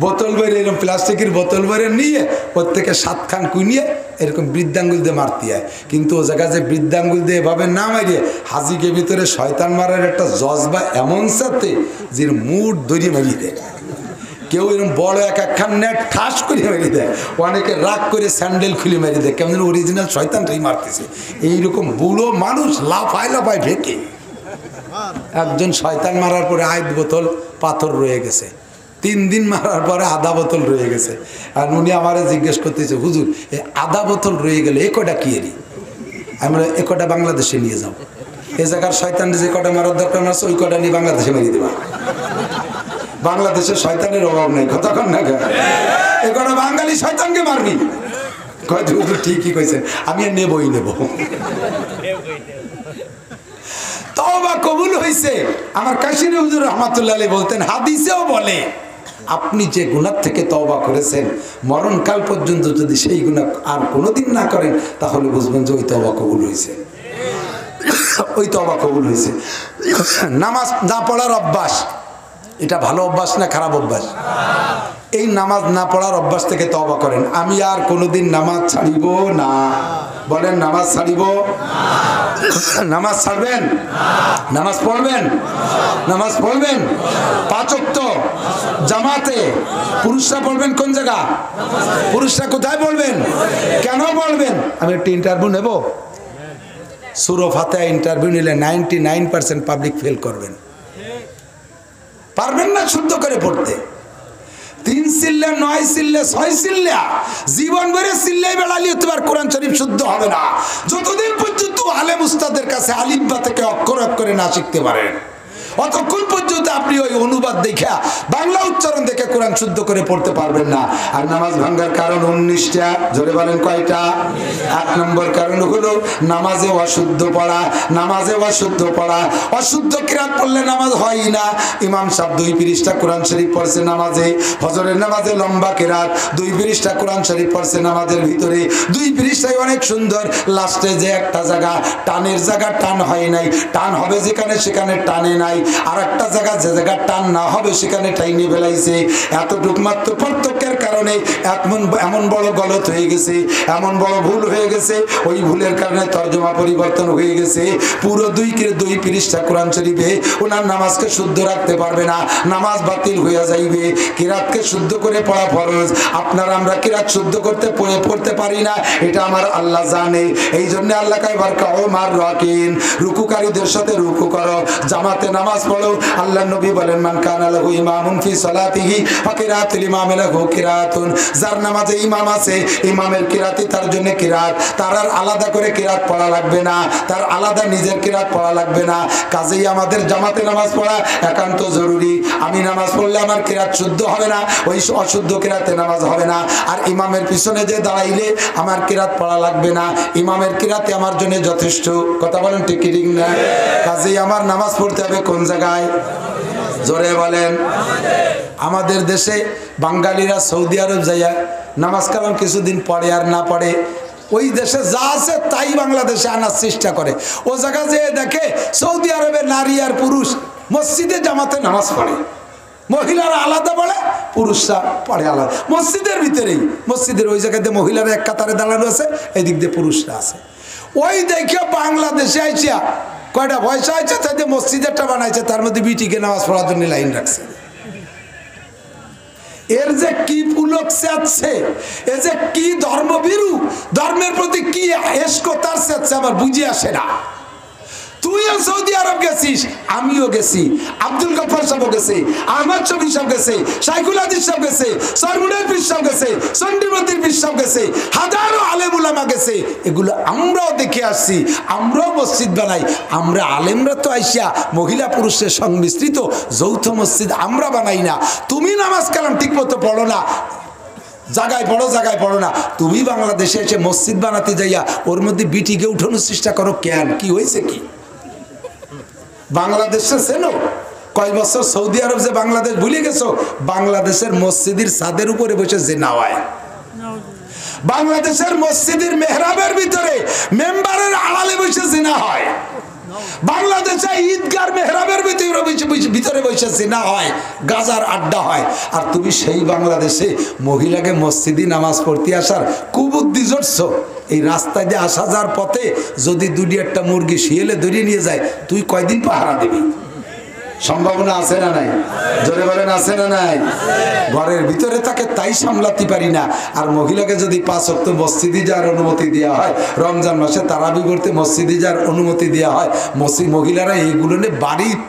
বোতল ভরে, এরকম প্লাস্টিকের বোতল ভরে নিয়ে ওর থেকে 7 খান কুইনিয়ে এরকম বৃদ্ধাঙ্গুল দিয়ে মারতে হয়। কিন্তু ও জায়গায় যে বৃদ্ধাঙ্গুল দিয়ে এভাবে না মারিয়ে হাজিকে ভিতরে শয়তান মারার একটা জজবা এমন সাথে যে মুড ধরিয়ে মারিয়ে দেয়। কেউ এরকম বড় একখান নেট ঠাস করে মেরে দেয়, অনেকে রাগ করে স্যান্ডেল খুলে মেরে দেয়, কেমন অরিজিনাল শয়তানটাই মারতেছে। এইরকম বুড়ো মানুষ লাফায় ঢেকে। একজন শয়তান মারার পরে 1 বোতল পাথর রয়ে গেছে, 3 দিন মারার পরে 1/2 বোতল রয়ে গেছে। আর উনি আমারে জিজ্ঞেস করতেছে, হুজুর এই 1/2 বোতল রয়ে গেলে এ কটা কি এরি? আমরা এ কটা বাংলাদেশে নিয়ে যাও, এ জায়গার শয়তান যে কটা মারার দরকার আছে ওই কটা নিয়ে বাংলাদেশে মেরে দেবা। বাংলাদেশের শয়তানের অভাব নেই, কতক্ষণ না এ কটা বাঙালি শয়তানকে মারবি। ঠিকই কইছেন, আমি আর নেবই নেব। তওবা কবুল হয়েছে। আমার কাশির হুজুর রহমাতুল্লাহ আলাইহি বলতেন, হাদিসেও বলে আপনি যে গুনাহ থেকে তওবা করেছেন, মরণকাল পর্যন্ত যদি সেই গুনাহ আর কোনোদিন না করেন, তাহলে বুঝবেন যে ওই তওবা কবুল হয়েছে, ওই তওবা কবুল হয়েছে। নামাজ না পড়ার অভ্যাস, এটা ভালো অভ্যাস না খারাপ অভ্যাস? এই নামাজ না পড়ার অভ্যাস থেকে তওবা করেন, আমি আর কোনোদিন নামাজ ছাড়িব না। বলেন নামাজ ছাড়িব না। নামাজ ছাড়বেন? নামাজ পড়বেন? নামাজ পড়বেন 5 ওয়াক্ত জামাতে। পুরুষরা পড়বেন কোন জায়গা? পুরুষরা কোথায় পড়বেন? কেন পড়বেন? আমি একটা ইন্টারভিউ নেব। সূরা ফাতিহা ইন্টারভিউ নিলে 99% পাবলিক ফেল করবেন। পারবেন না শুদ্ধ করে পড়তে। 3 সিল্লা 9 সিল্লা 6 সিল্লা জীবন ভরে সিল্লাই বেড়ালিও তোমার কোরআন শরীফ শুদ্ধ হবে না যতদিন পর্যন্ত আলেম উস্তাদের কাছে আলিফ বা থেকে অক্ষর অক্ষরে না শিখতে পারেন। অতক্ষণ পর্যন্ত আপনি ওই অনুবাদ দেখা বাংলা উচ্চারণ দেখে কোরআন শুদ্ধ করে পড়তে পারবেন না। আর নামাজ ভাঙ্গার কারণ 19টা। জোরে বলেন কয়টা? 1 নম্বর কারণ হলো নামাজে অশুদ্ধ পড়া। নামাজে অশুদ্ধ পড়া, অশুদ্ধ কিরাত পড়লে নামাজ হয় না। ইমাম সাহেব 2 পৃষ্ঠা কোরআন শরীফ পড়ছে নামাজে, ফজরের নামাজে লম্বা কিরাত 2 পৃষ্ঠা কোরআন শরীফ পড়ছে নামাজের ভিতরে, 2 পৃষ্ঠায় অনেক সুন্দর, লাস্টে যে একটা জায়গা টানের জায়গা টান হয় নাই, টান হবে যেখানে সেখানে টানে নাই, আর একটা জায়গা যে জায়গা টান না হবে সেখানে টাইনে ফেলাইছে। এতটুক মাত্র পার্থক্যের কারণে এমন বড় গলত হয়ে গেছে, এমন বড় ভুল হয়ে গেছে, ওই ভুলের কারণে তর্জমা পরিবর্তন হয়ে গেছে। পুরো 2 পৃষ্ঠা কোরআন শরীফে ওনার নামাজকে শুদ্ধ রাখতে পারবে না, নামাজ বাতিল হয়ে যাইবে। কিরাতকে শুদ্ধ করে পড়া ফরজ। আপনারা আমরা কিরাত শুদ্ধ করতে পড়তে পারি না, এটা আমার আল্লাহ জানে। এই জন্য আল্লাহ কয় বারকাউ মার রাকিন, রুকুকারীদের সাথে রুকু করো, জামাতে নামাজ পড়ো। আল্লাহ নবী বলেন মান কানা লাহু ইমামুন ফি সালাতিহি ফাকিরাতুল ইমামি লাহু কিরাতুন, যার নামাজে ইমাম আছে ইমামের কিরাতই তার জন্য কিরাত। তার আর আলাদা করে কিরাত পড়া লাগবে না, তার আলাদা নিজের কিরাত পড়া লাগবে না। কাজেই আমাদের জামাতে নামাজ পড়া একান্ত জরুরি। আমি নামাজ পড়লে আমার কিরাত শুদ্ধ হবে না, ওই অশুদ্ধ কিরাতে নামাজ হবে না। আর ইমামের পিছনে যে দাঁড়াইলে আমার কিরাত পড়া লাগবে না, ইমামের কিরাতে আমার জন্য যথেষ্ট। কথা বলেন ঠিক কি ঠিক না? কাজেই আমার নামাজ পড়তে হবে কোন জায়গায়? জোরে বলেন। আমাদের দেশে বাঙালিরা সৌদি আরব যাইয়া নামাজ কালাম কিছুদিন পড়ে আর না পড়ে, ওই দেশে যা আছে তাই বাংলাদেশে আনার চেষ্টা করে। ও জায়গা যে দেখে সৌদি আরবে নারী আর পুরুষ মসজিদে জামাতে নামাজ পড়ে, মহিলারা আলাদা পড়ে, পুরুষরা পড়ে আলাদা। মসজিদের ভিতরেই, মসজিদের ওই জায়গাতে মহিলারা এক কাতারে দাঁড়ানো আছে, এদিক দিয়ে পুরুষরা আছে। ওই দেখে বাংলাদেশে আইসিয়া কয়টা পয়সা আছে তাই মসজিদেরটা বানাইছে, তার মধ্যে বিটিকে নামাজ পড়ার জন্য লাইন রাখছে। এর যে কি পুলক আছে, এ যে কি ধর্মভীরু, ধর্মের প্রতি কি এসকো তার সাথে আমার বুঝে আসে না। তুইও সৌদি আরব গেছিস, আমিও গেছি, আব্দুল গফফার সাহেব গেছে, আহমদ শফি সাহেব গেছে, শাইখুল হাদিস সাহেব গেছে, সরমুনের পীর সাহেব গেছে, চন্ডীমতির পীর সাহেব গেছে, হাজারো আলেম উলামা গেছে। এগুলো আমরাও দেখে আসছি, আমরাও মসজিদ বানাই। আমরা আলেমরা তো আইসা মহিলা পুরুষের সংমিশ্রিত যৌথ মসজিদ আমরা বানাই না। তুমি নামাজ কালাম ঠিক মতো পড়ো না, জায়গায় পড়ো জায়গায় পড়ো না। তুমি বাংলাদেশে এসে মসজিদ বানাতে যাইয়া ওর মধ্যে বিটিকে উঠানোর চেষ্টা করো কেন? কি হয়েছে কি? বাংলাদেশে চেনো? কয় বছর সৌদি আরব যে বাংলাদেশ ভুলে গেছো? বাংলাদেশের মসজিদের ছাদের উপরে বসে জিনা হয়, বাংলাদেশের মসজিদের মেহরাবের ভিতরে মেম্বারের আড়ালে বসে জিনা হয়, বাংলাদেশে ঈদগার মেহরাবের ভিতরে বসে জিনা হয়, গাজার আড্ডা হয়। আর তুমি সেই বাংলাদেশে মহিলাকে মসজিদে নামাজ পড়তে আসার কুবুদ্ধি জড়ছো। এই রাস্তায় দিয়ে আসা যাওয়ার পথে যদি 2-1টা মুরগি শিয়ালে ধরিয়ে নিয়ে যায়, তুই কয়দিন পাহারা দিবি? সম্ভাবনা আছে না নাই? জোরে বলেন আছে না নাই? ঘরের ভিতরে তাকে তাই সামলাতে পারি না। আর মহিলাকে যদি 5 ওয়াক্ত মসজিদে যাওয়ার অনুমতি দেওয়া হয়, রমজান মাসে তারাবি করতে মসজিদে যাওয়ার অনুমতি দেওয়া হয়, মহিলারা এইগুলো নিয়ে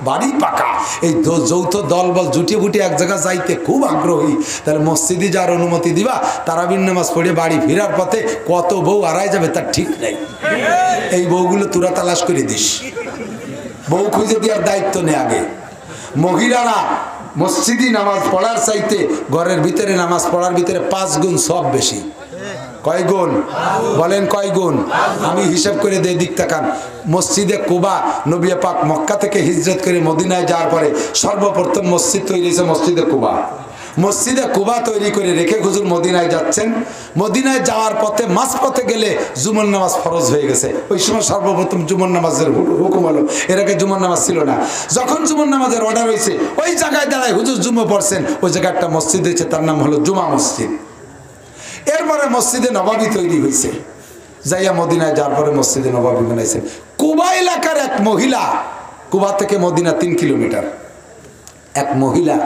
বাড়ি পাকা, এই যৌথ দল বল জুটিয়ে বুটিয়ে এক জায়গায় যাইতে খুব আগ্রহী। তাহলে মসজিদে যাওয়ার অনুমতি দিবা, তারাবির নামাজ পড়ে বাড়ি ফেরার পথে কত বউ হারায় যাবে তার ঠিক নেই। এই বউগুলো তোরা তালাশ করে দিস, বউ খুঁজে দেওয়ার দায়িত্ব নেই আগে। মহিলারা মসজিদে নামাজ পড়ার চাইতে ঘরের ভিতরে নামাজ পড়ার ভিতরে 5 গুণ সব বেশি। কয় গুণ? বলেন কয় গুণ? আমি হিসাব করে দেই, দিক তাকান। মসজিদে কুবা, নবী পাক মক্কা থেকে হিজরত করে মদিনায় যাওয়ার পরে সর্বপ্রথম মসজিদ তৈরি হয়েছে মসজিদে কুবা। মসজিদে কুবা তৈরি করে রেখে হুজুর মদিনায় যাচ্ছেন। মদিনায় যাওয়ার পথে মাঝপথে গেলে জুমার নামাজ ফরজ হয়ে গেছে। ওই সময় সর্বপ্রথম জুমার নামাজের হুকুম হলো, এর আগে জুমার নামাজ ছিল না। যখন জুমার নামাজের অর্ডার হয়েছে ওই জায়গায় দাঁড়ায় হুজুর জুমা পড়ছেন। ওই জায়গায় একটা মসজিদ হয়েছে, তার নাম হলো জুমা মসজিদ। এরপরে মসজিদে নবাবী তৈরি হয়েছে। যাইয়া মদিনায় যাওয়ার পরে মসজিদে নবাবী বানাইছেন। কুবা এলাকার এক মহিলা, কুবা থেকে মদিনা 3 কিলোমিটার, এক মহিলা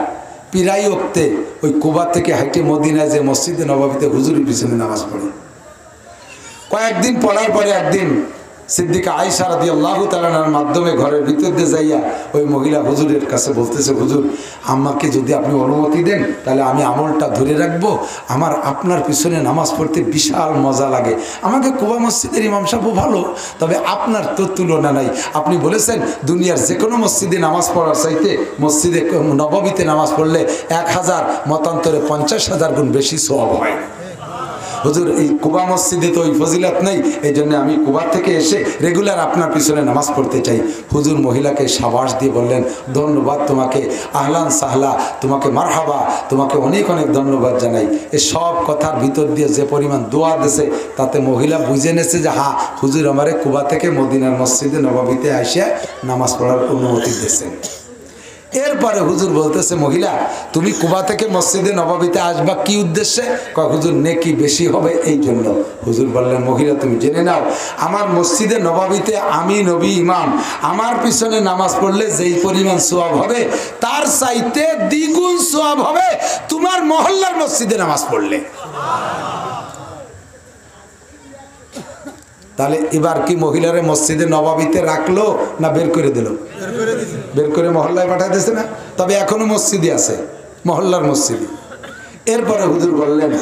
পিরাই ওক্তে ওই কুবা থেকে হাইটে মদিনায় যে মসজিদে নবাবিতে হুজুরের পিছনে নামাজ পড়ে। কয়েকদিন পড়ার পরে একদিন সিদ্দিকা আয়েশা রাদিয়াল্লাহু তাআলার মাধ্যমে ঘরের ভিতর দিয়ে যাইয়া ওই মহিলা হুজুরের কাছে বলতেছে, হুজুর আমাকে যদি আপনি অনুমতি দেন তাহলে আমি আমলটা ধরে রাখবো। আমার আপনার পিছনে নামাজ পড়তে বিশাল মজা লাগে। আমাকে কুবা মসজিদের ইমাম সাহেব ভালো, তবে আপনার তো তুলনা নাই। আপনি বলেছেন দুনিয়ার যে কোনো মসজিদে নামাজ পড়ার চাইতে মসজিদে নববীতে নামাজ পড়লে 1000 মতান্তরে 50,000 গুণ বেশি সওয়াব হয়। হুজুর এই কুবা মসজিদে তো ওই ফজিলত নেই, এই জন্য আমি কুবা থেকে এসে রেগুলার আপনার পিছনে নামাজ পড়তে চাই। হুজুর মহিলাকে শাবাশ দিয়ে বললেন, ধন্যবাদ তোমাকে, আহলান সাহলা, তোমাকে মারহাবা, তোমাকে অনেক অনেক ধন্যবাদ জানাই। এই সব কথার ভিতর দিয়ে যে পরিমাণ দোয়া দিয়েছে তাতে মহিলা বুঝে নেছে যে হ্যাঁ হুজুর আমারে কুবা থেকে মদিনার মসজিদে নববীতে আসিয়া নামাজ পড়ার অনুমতি দিয়েছেন। এরপরে হুজুর বলতেছে, মহিলা তুমি কুবা থেকে মসজিদে নববীতে আসবা কি উদ্দেশ্যে? কয় হুজুর নেকি বেশি হবে এই জন্য। হুজুর বললেন, মহিলা তুমি জেনে নাও আমার মসজিদে নববীতে আমি নবী ইমাম, আমার পিছনে নামাজ পড়লে যেই পরিমাণ সওয়াব হবে তার চাইতে দ্বিগুণ সওয়াব হবে তোমার মহল্লার মসজিদে নামাজ পড়লে। তাহলে এবার কি মহিলারে মসজিদে নববীতে রাখলো না বের করে দিল? বের করে মহল্লায় পাঠাই দিয়েছে না? তবে এখনো মসজিদে আছে, মহল্লার মসজিদে। এরপরে হুজুর বললেন,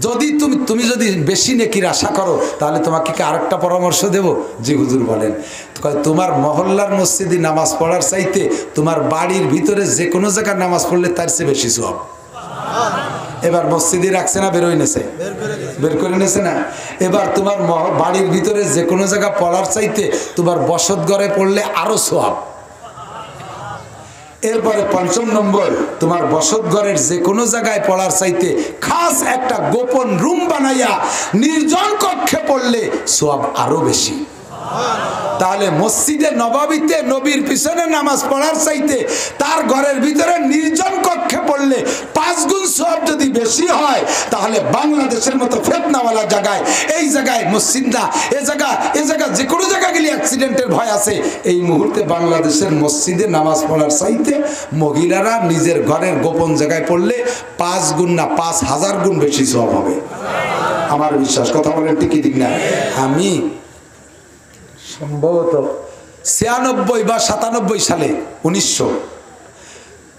যদি তুমি যদি বেশি নেকির আশা করো তাহলে তোমাকে কি আরেকটা পরামর্শ দেব? জি হুজুর বলেন। তোমার মহল্লার মসজিদে নামাজ পড়ার চাইতে তোমার বাড়ির ভিতরে যে কোনো জায়গায় নামাজ পড়লে তার চেয়ে বেশি সওয়াব। এবার মসজিদে রাখছে না বেরোয় নেছে? বের করে নেছে না? এবার তোমার বাড়ির ভিতরে যে কোনো জায়গা পড়ার চাইতে তোমার বসত ঘরে পড়লে আরো সওয়াব। এরপরে 5 নম্বর, তোমার বসত ঘরের যে কোনো জায়গায় পড়ার চাইতে খাস একটা গোপন রুম বানাইয়া নির্জন কক্ষে পড়লে সওয়াব আরো বেশি। তাহলে মসজিদে নববীতে নবীর পিছনে নামাজ পড়ার চাইতে তার ঘরের ভিতরে নির্জন কক্ষে পড়লে 5 গুণ সওয়াব যদি বেশি হয়, তাহলে বাংলাদেশের মতো ফিতনাওয়ালা জায়গায়, এই জায়গায় মসজিদ না, এ জায়গা যে কোনো জায়গায় গেলে অ্যাক্সিডেন্টের ভয় আছে। এই মুহূর্তে বাংলাদেশের মসজিদে নামাজ পড়ার চাইতে মহিলারা নিজের ঘরের গোপন জায়গায় পড়লে 5 গুণ না 5000 গুণ বেশি সওয়াব হবে। আমার বিশ্বাস, কথা বলেন ঠিক ঠিক না? আমি সম্ভবত 96 বা 97 সালে 1900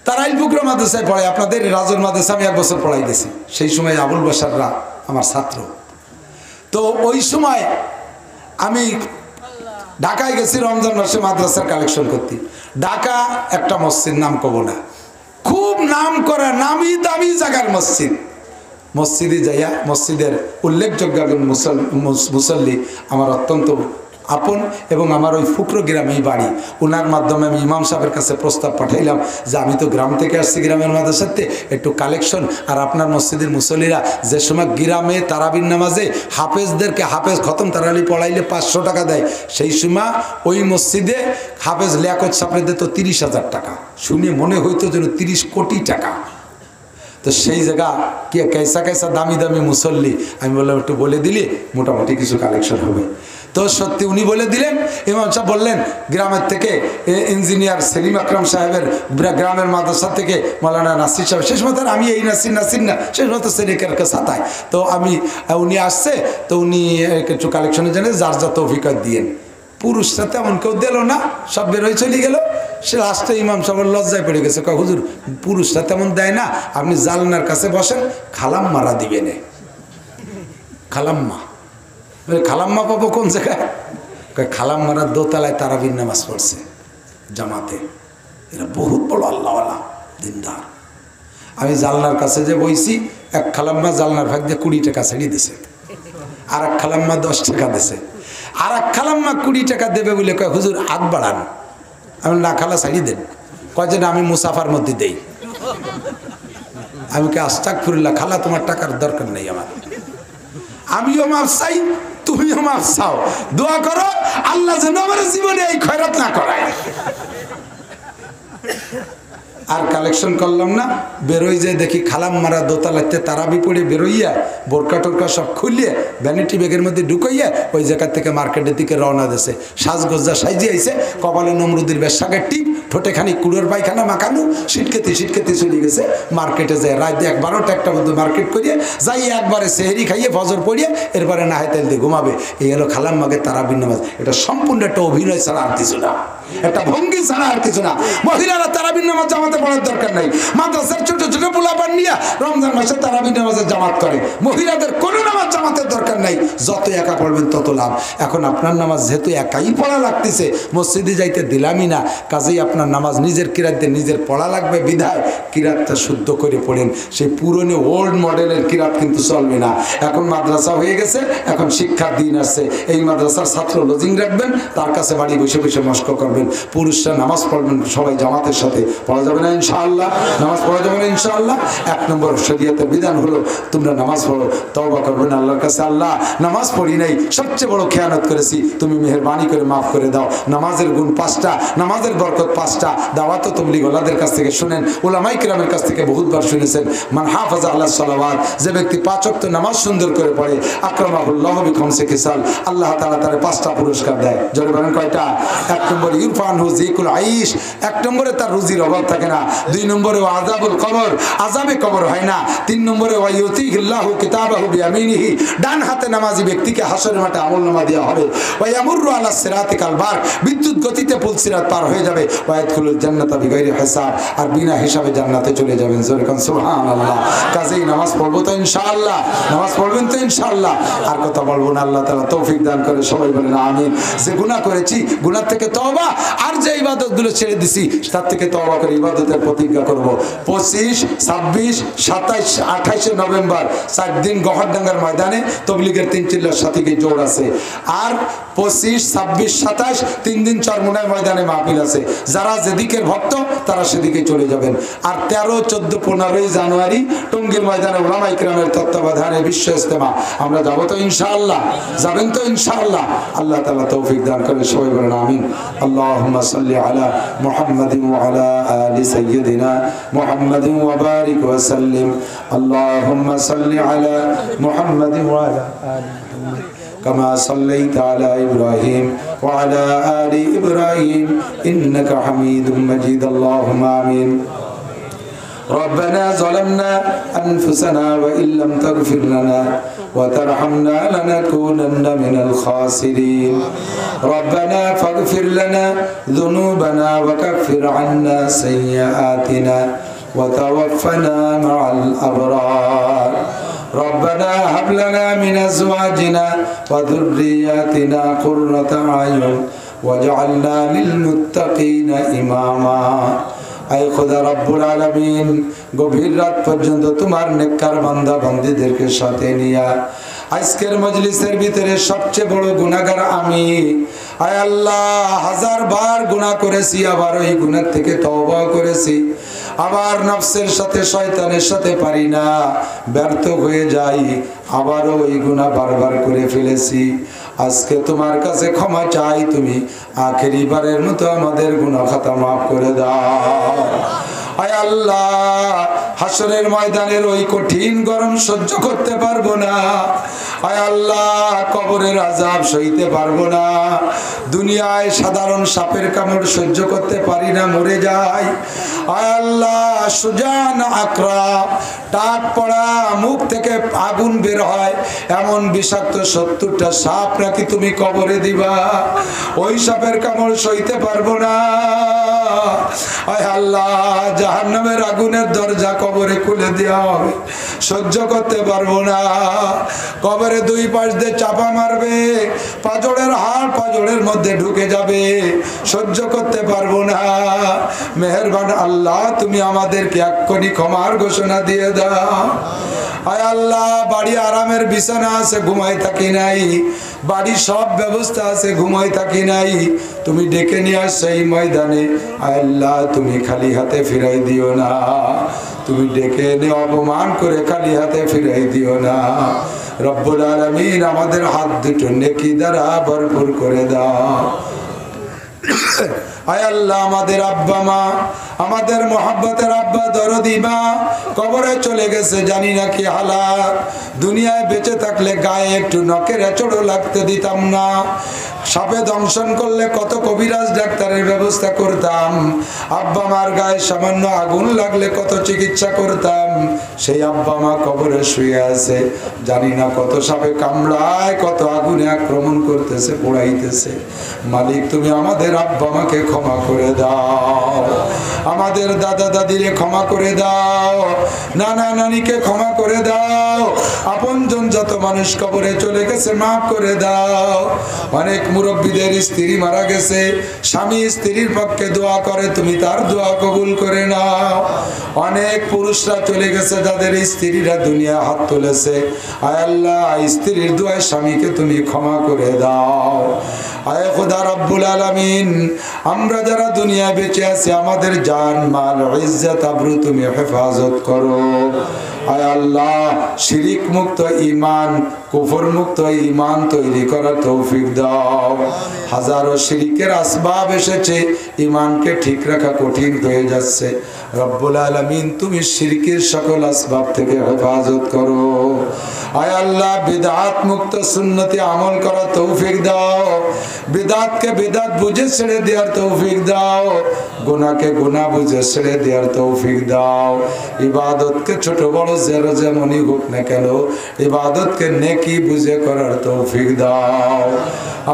তারাইল পুকুরা মাদ্রাসায় পড়াই, আপনাদের রাজল মাদ্রাসা আমি 1 বছর পড়াই গেছি। সেই সময় আবুল বাসাররা আমার ছাত্র। তো ওই সময় আমি ঢাকায় গেছি রমজান মাসে মাদ্রাসার কালেকশন করতে। ঢাকা একটা মসজিদ, নাম কব না, খুব নাম করা নামি দামি জায়গার মসজিদ। মসজিদে যাইয়া মসজিদের উল্লেখযোগ্য একজন মুসল্লি আমার অত্যন্ত আপন এবং আমার ওই ফুকরো গ্রামেই বাড়ি। ওনার মাধ্যমে আমি ইমাম সাহেবের কাছে প্রস্তাব পাঠাইলাম যে আমি তো গ্রাম থেকে আসছি, গ্রামের মাদ্রাসাতে একটু কালেকশন, আর আপনার মসজিদের মুসল্লিরা যে সময় গ্রামে তারাবির নামাজে হাফেজদেরকে হাফেজ খতম তারাবি পড়াইলে 500 টাকা দেয়, সেই সময় ওই মসজিদে হাফেজ লিয়াকত সাহেব দিত 30,000 টাকা। শুনে মনে হইতো যেন 30 কোটি টাকা। তো সেই জায়গা কি কেসা দামি দামি মুসল্লি, আমি বললাম একটু বলে দিলে মোটামুটি কিছু কালেকশন হবে। তো সত্যি উনি বলে দিলেন। ইমাম সাহেব বললেন গ্রামের থেকে ইঞ্জিনিয়ার সেলিম আকরাম সাহেবের গ্রামের মাদ্রাসা থেকে মৌলানা নাসির সাহেব, শেষ মতো আমি এই নাসির না শেষ মতো সেলিকারকে সাতায়। তো উনি আসছে, তো উনি কিছু কালেকশনের জন্য যার যত অভিজ্ঞতা দিয়েন। পুরুষরা তেমন কেউ দিল না, সব বেরোয় চলে গেল। সে লাস্টে ইমাম সাহেবের লজ্জায় পড়ে গেছে, কয় হুজুর পুরুষরা তেমন দেয় না, আপনি জালনার কাছে বসেন, খালাম্মারা দিবেন। খালাম্মা, খালাম্মা পাবো কোন জায়গায়? খালাম্মারা দোতলায় তারাবির নামাজ পড়ছে জামাতে। এরা বহুত বড় আল্লাহওয়ালা দিনদার। আমি জালনার কাছে যে বইছি, এক খালাম্মা জালনার ভাগ দিয়ে 20 টাকা ছেড়ে দিছে, আর এক খালাম্মা 10 টাকা দিছে, আর এক খালাম্মা 20 টাকা দেবে বলে কয় হুজুর হাত বাড়ান। আমি না, খালা ছাড়িয়ে দেন। কয় যে আমি মুসাফার মধ্যে দেই। আমি কে আস্তাগফিরুল্লাহ, খালা তোমার টাকার দরকার নেই আমার, আমিও মাফ চাই, তুমিও মাফ চাও, দোয়া করো আল্লাহ যেন আমার জীবনে এই খয়রাত না করায়। আর কালেকশন করলাম না, বেরোই যে দেখি খালাম মারা দোতলাতে তারাবি পড়ে বেরোইয়া বোরকা টোরকা সব খুলিয়ে ভ্যানিটি ব্যাগের মধ্যে ঢুকাইয়া ওই জায়গা থেকে মার্কেটের দিকে রওনা দিয়েছে। সাজগোজা সাইজে আইছে, কপালে নমরুদির বেশাকের টিপ, ঠোঁটে খানি কুড়োর পায়খানা মাখানো, সিটকেতে চলে গেছে মার্কেটে যায়। রাত ১-১২টা একটা মধ্যে মার্কেট করিয়ে যাই একবারে সেহেরি খাইয়ে ফজর পড়িয়ে এরপরে না হয় তেল দিয়ে ঘুমাবে। এই হলো খালাম মাগে তারাবির নামাজ। এটা সম্পূর্ণ একটা অভিনয় ছাড়া আর কিছু না, একটা ভঙ্গি ছাড়া আর কিছু না। মহিলারা তারাবির নামাজ জামাতে পড়ার দরকার নাই, মাদ্রাসার ছোট ছোট পোলাপান নিয়ে রমজান মাসে তারাবির নামাজের জামাত করে। মহিলাদের কোনো নামাজ জামাতের দরকার নাই, যত একা পড়বেন তত লাভ। এখন আপনার নামাজ যেহেতু একাই পড়া লাগতেছে, মসজিদে যাইতে দিলামই না, কাজেই আপনার নামাজ নিজের কিরাতে নিজের পড়া লাগবে, বিধায় কিরাতটা শুদ্ধ করে পড়েন। সেই পুরনো ওল্ড মডেলের কিরাত কিন্তু চলবে না। এখন মাদ্রাসা হয়ে গেছে, এখন শিক্ষার দিন আসছে, এই মাদ্রাসার ছাত্র লজিং রাখবেন, তার কাছে বাড়ি বসে বসে মস্ক করবেন। পুরুষরা নামাজ পড়বেন সবাই জামাতের সাথে, পড়া যাবে না ইনশাআল্লাহ, নামাজ পড়া যাবে না ইনশাআল্লাহ। ১ নম্বর শরীয়তের বিধান হলো তোমরা নামাজ পড়ো, তওবা করবেন আল্লাহর কাছে, আল্লাহ নামাজ পড়ি নাই, সবচেয়ে বড় খেয়ানত করেছি, তুমি মেহেরবানি করে মাফ করে দাও। নামাজের গুণ 5টা, নামাজের বরকত 5টা। দাওয়াত তবলিগ ওলাদের কাছ থেকে শুনেন, উলামায়ে কিরামের কাছ থেকে বহুতবার শুনেছেন। মান হাফাজা আলাস সালাওয়াত, যে ব্যক্তি 5 ওয়াক্ত নামাজ সুন্দর করে পড়ে, আকরামাহুল্লাহু বিখামসি খিসাল, আল্লাহ তাআলা তার 5টা পুরস্কার দেয়। জোরে বলেন কয়টা? 1 নম্বরে ইরফানহু যিকুল আইশ, 1 নম্বরে তার রুজির অভাব থাকে না। 2 নম্বরে আযাবুল কবর, আযাবে কবর হয় না। 3 নম্বরে ওয়ায়ুতিহিল্লাহু কিতাবাহু বিয়ামিনিহি, ডান হাতে নামাজি ব্যক্তিকে হাসরের মাঠে আমলনামা দেওয়া হবে। ওয়ায়ামুরু আলা সিরাতি কালবার, বিদ্যুৎ গতিতে পুল সিরাত পার হয়ে যাবে। ওয়ায়াদখুলুল জান্নাতা বিগাইরি হিসাব, আর বিনা হিসাবে জান্নাতে চলে যাবেন। জোরে কোন সুবহানাল্লাহ। কাজেই নামাজ পড়বো তো ইনশাআল্লাহ, নামাজ পড়বেন তো ইনশাআল্লাহ। আর কথা বলবো না, আল্লাহ তাআলা তৌফিক দান করে, সবাই বলেন আমিন। যে গুনাহ করেছি গুনাহ থেকে তওবা, আর যে ইবাদতগুলো ছেড়ে দিছি তার থেকে তওবা করে ইবাদতের প্রতিজ্ঞা করব। 25, 26, 27, 28 নভেম্বর 4 দিন গহরডাঙ্গার ময়দানে তবলিগের 3 চিল্লার সাথীকে জোর আছে। আর 25, 26, 27 3 দিন চরমোনাই ময়দানে মাহফিল আছে। যারা যেদিকের ভক্ত তারা সেদিকে চলে যাবেন। আর 13, 14, 15 জানুয়ারি টঙ্গীর ময়দানে উলামায়ে কিরামের তত্ত্বাবধানে বিশ্ব ইজতেমা। আমরা যাব তো ইনশাআল্লাহ, যাবেন তো ইনশাআল্লাহ। আল্লাহ তাআলা তৌফিক দান করে, সবাই বলেন আমিন। আল্লাহুম্মা সাল্লি আলা মুহাম্মাদিন ওয়া আলা আলি সাইয়্যিদিনা মুহাম্মাদিন ওয়া বারিক ওয়া সাল্লিম। আল্লাহুম্মা সাল্লি আলা মুহাম্মাদিন ওয়া আলা আলি মুহাম্মাদ কামা সাল্লাইতা আলা ইব্রাহিম ওয়া আলা আলি ইব্রাহিম ইন্নাকা হামিদুম মাজিদ। আল্লাহুম্মা আমিন। ربنا ظلمنا أنفسنا وإن لم تغفر لنا وترحمنا لنكونن من الخاسرين. ربنا فاغفر لنا ذنوبنا وكفر عنا سيئاتنا وتوفنا مع الأبرار. ربنا هب لنا من أزواجنا وذرياتنا قرة أعين واجعلنا للمتقين إماما. আয় খোদা রব্বুল আলামিন, গভীর রাত পর্যন্ত তোমার নেককার বান্দা বান্দীদেরকে সাথে নিয়া আজকের মজলিসের ভিতরে সবচেয়ে বড় গুনাহগার আমি। আয় আল্লাহ, 1000 বার গুনাহ করেছি, আবার ওই গুনাহ থেকে তওবা করেছি, আবার নফসের সাথে শয়তানের সাথে পারি না, ব্যর্থ হয়ে যাই, আবারও ওই গুনাহ বারবার করে ফেলেছি। আজকে তোমার কাছে ক্ষমা চাই, তুমি আখেরি বারের মতো আমাদের গুনাহ খাতা মাফ করে দাও। আয় আল্লাহ, হাসরের ময়দানের ওই কঠিন গরম সহ্য করতে পারবো না। আয় আল্লাহ, কবরের আযাব সইতে পারবো না। দুনিয়ায় সাধারণ সাপের কামড় সহ্য করতে পারি না, মরে যাই। আয় আল্লাহ, সুজান আকরা, টাক পড়া, মুখ থেকে আগুন বের হয় এমন বিষাক্ত 70টা সাপ নাকি তুমি কবরে দিবা, ওই সাপের কামড় সইতে পারবো না। আয় আল্লাহ, জাহান্নামের আগুনের দরজা কবরে খুলে দেওয়া হবে, সহ্য করতে পারবো না। কবরে 2 পাশ দিয়ে চাপা মারবে, পাজরের হাড় পাজরের মধ্যে ঢুকে যাবে, সহ্য করতে পারবো না। মেহেরবান আল্লাহ, তুমি আমাদেরকে এক্ষুনি ক্ষমার ঘোষণা দিয়ে দাও। আয় আল্লাহ, বাড়ি আরামের বিছানা আছে, ঘুমাই থাকি নাই, বাড়ির সব ব্যবস্থা আছে, ঘুমাই থাকি নাই, তুমি ডেকে নিয়ে আসছো এই ময়দানে। আয় আল্লাহ, তুমি খালি হাতে ফিরাই দিও না, তুমি ডেকে এনে অপমান করে খালি হাতে ফিরাই দিও না। রব্বুল আলামিন আমাদের হাত দুটো নেকি দ্বারা ভরপুর করে দাও। আয় আল্লাহ, আমাদের আব্বা মা, আমাদের মোহাব্বতের আব্বা দরদি মা কবরে চলে গেছে, জানি না কি হালাত। দুনিয়ায় বেঁচে থাকলে গায়ে একটু নখের এঁচড়ও লাগতে দিতাম না। সাপে দংশন করলে কত কবিরাজ ডাক্তারের ব্যবস্থা করতাম। আব্বা মার গায়ে সামান্য আগুন লাগলে কত চিকিৎসা করতাম। সেই আব্বা মা কবরে শুয়ে আছে, জানি না কত সাপে কামড়ায়, কত আগুনে আক্রমণ করতেছে, পোড়াইতেছে। মালিক, তুমি আমাদের আব্বা মাকে ক্ষমা করে দাও, আমাদের দাদা দাদিরে ক্ষমা করে দাও, নানা নানিকে ক্ষমা করে দাও, আপনজন যত মানুষ কবরে চলে গেছে মাফ করে দাও। অনেক মুরব্বীদের স্ত্রী মারা গেছে, স্বামী স্ত্রীর পক্ষে দোয়া করে, তুমি তার দোয়া কবুল করে নাও। অনেক পুরুষরা চলে গেছে, যাদের স্ত্রীরা দুনিয়া হাত তুলেছে, আয় আল্লাহ স্ত্রীর দোয়ায় স্বামীকে তুমি ক্ষমা করে দাও। আয় খোদা রব্বুল আলামিন, আমরা যারা দুনিয়ায় বেঁচে আছি আমাদের জান মাল ইজ্জত আবরু তুমি হেফাজত করো। আয় আল্লাহ, শিরিক মুক্ত ঈমান, কুফর মুক্ত ঈমান তৈরি করার তৌফিক দাও। হাজারো শিরিকের আসবাব এসেছে, ঈমানকে ঠিক রাখা কঠিন হয়ে যাচ্ছে। রব্বুল আলামিন, তুমি শিরকের সকল আসবাব থেকে হেফাজত করো। আয় আল্লাহ, বিদআত মুক্ত সুন্নতি আমল করার তৌফিক দাও। বিদআতকে বিদআত বুঝে ছেড়ে দেওয়ার তৌফিক দাও। গুনাহকে গুনাহ বুঝে ছেড়ে দেওয়ার তৌফিক দাও। ইবাদতকে ছোট বড় যেমনই হোক না কেন, ইবাদতকে নেকি বুঝে করার তৌফিক দাও।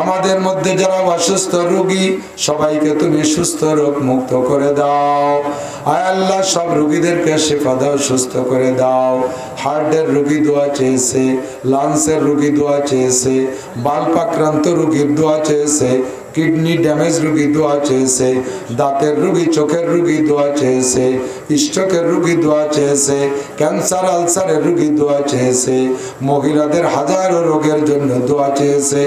আমাদের মধ্যে যারা অসুস্থ রোগী, সবাইকে তুমি সুস্থ রোগ মুক্ত করে দাও। আয় আল্লাহ, সব রোগীদেরকে শিফা দাও, সুস্থ করে দাও। হার্টের রোগী দোয়া চেয়েছে, লাংসের রোগী দোয়া চেয়েছে, বাল্পাক্রান্ত রোগীর দোয়া চেয়েছে, কিডনি ড্যামেজ রোগী দোয়া চেয়েছে, দাঁতের রোগী, চোখের রোগী দোয়া চেয়েছে, স্ট্রোকের রোগী দোয়া চেয়েছে, ক্যান্সার আলসারের রোগী দোয়া চেয়েছে, মহিলাদের হাজারো রোগের জন্য দোয়া চেয়েছে।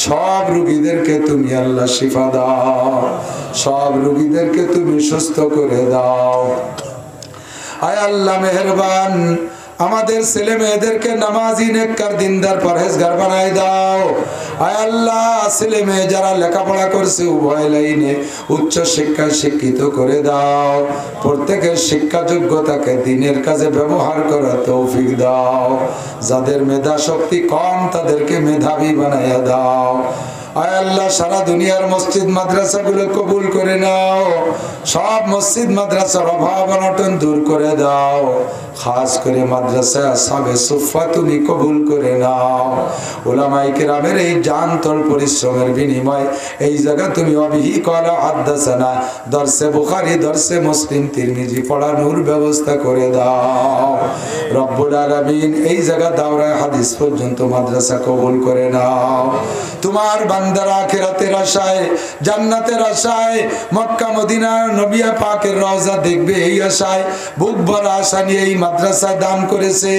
সব রোগীদেরকে তুমি আল্লাহ শিফা দাও, সব রোগীদেরকে তুমি সুস্থ করে দাও। আয় আল্লাহ মেহেরবান, আমাদের ছেলে মেয়েদেরকে নামাজি নেককার দিনদার পরহেজগার বানায় দাও। আয় আল্লাহ, ছেলে মেয়ে যারা লেখাপড়া করছে উভয় লাইনে উচ্চ শিক্ষায় শিক্ষিত করে দাও। প্রত্যেকের শিক্ষা যোগ্যতাকে দিনের কাজে ব্যবহার করার তৌফিক দাও। যাদের মেধা শক্তি কম তাদেরকে মেধাবী বানাইয়া দাও। আয় আল্লাহ, সারা দুনিয়ার মসজিদ মাদ্রাসাগুলো কবুল করে নাও। সব মসজিদ মাদ্রাসার অভাব অনটন দূর করে দাও। খাস করে মাদ্রাসা আসহাবে সুফফা তুমি কবুল করে নাও। উলামায়ে কেরামের এই জানতল পরিশ্রমের বিনিময় এই জায়গা তুমি অবিহি কলা হাদাসানা দরসে বুখারী, দরসে মুসলিম, তিরমিজি পড়ানোর ব্যবস্থা করে দাও। রব্বুল আলামিন, এই জায়গা দাওরায়ে হাদিস পর্যন্ত মাদ্রাসা কবুল করে নাও। তোমার বান্দারা আখিরাতের আশায়, জান্নাতের আশায়, মক্কা মদিনার নবী পাকের রওজা দেখবে এই আশায়, বুক ভরা আশা নিয়ে এই মাদ্রাসায় দান করেছে।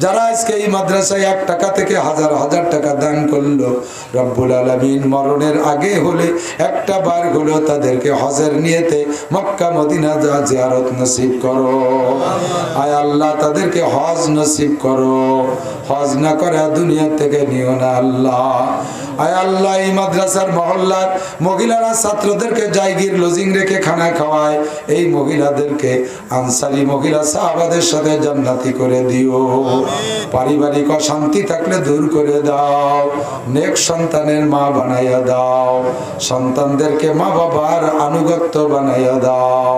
যারা আজকে এই মাদ্রাসায় 1 টাকা থেকে হাজার হাজার টাকা দান করলো, রব্বুল আলামিন মরণের আগে হলে একটা বার হলো তাদেরকে হজের নিয়তে মক্কা মদিনা জিয়ারত নসিব করো। আয় আল্লাহ, তাদেরকে হজ নসিব করো। হজ না করে দুনিয়া থেকে নিও না আল্লাহ। আয় আল্লাহ, এই মাদ্রাসার মহল্লার মহিলারা ছাত্রদেরকে জায়গির লজিং রেখে খানা খাওয়ায়, এই মহিলাদেরকে আনসারি মহিলা সাহাবাদের সাথে জান্নাতি করে দিও। পারিবারিক অশান্তি থাকলে দূর করে দাও। নেক সন্তানের মা বানাইয়া দাও। সন্তানদেরকে মা বাবার আনুগত্য বানাইয়া দাও।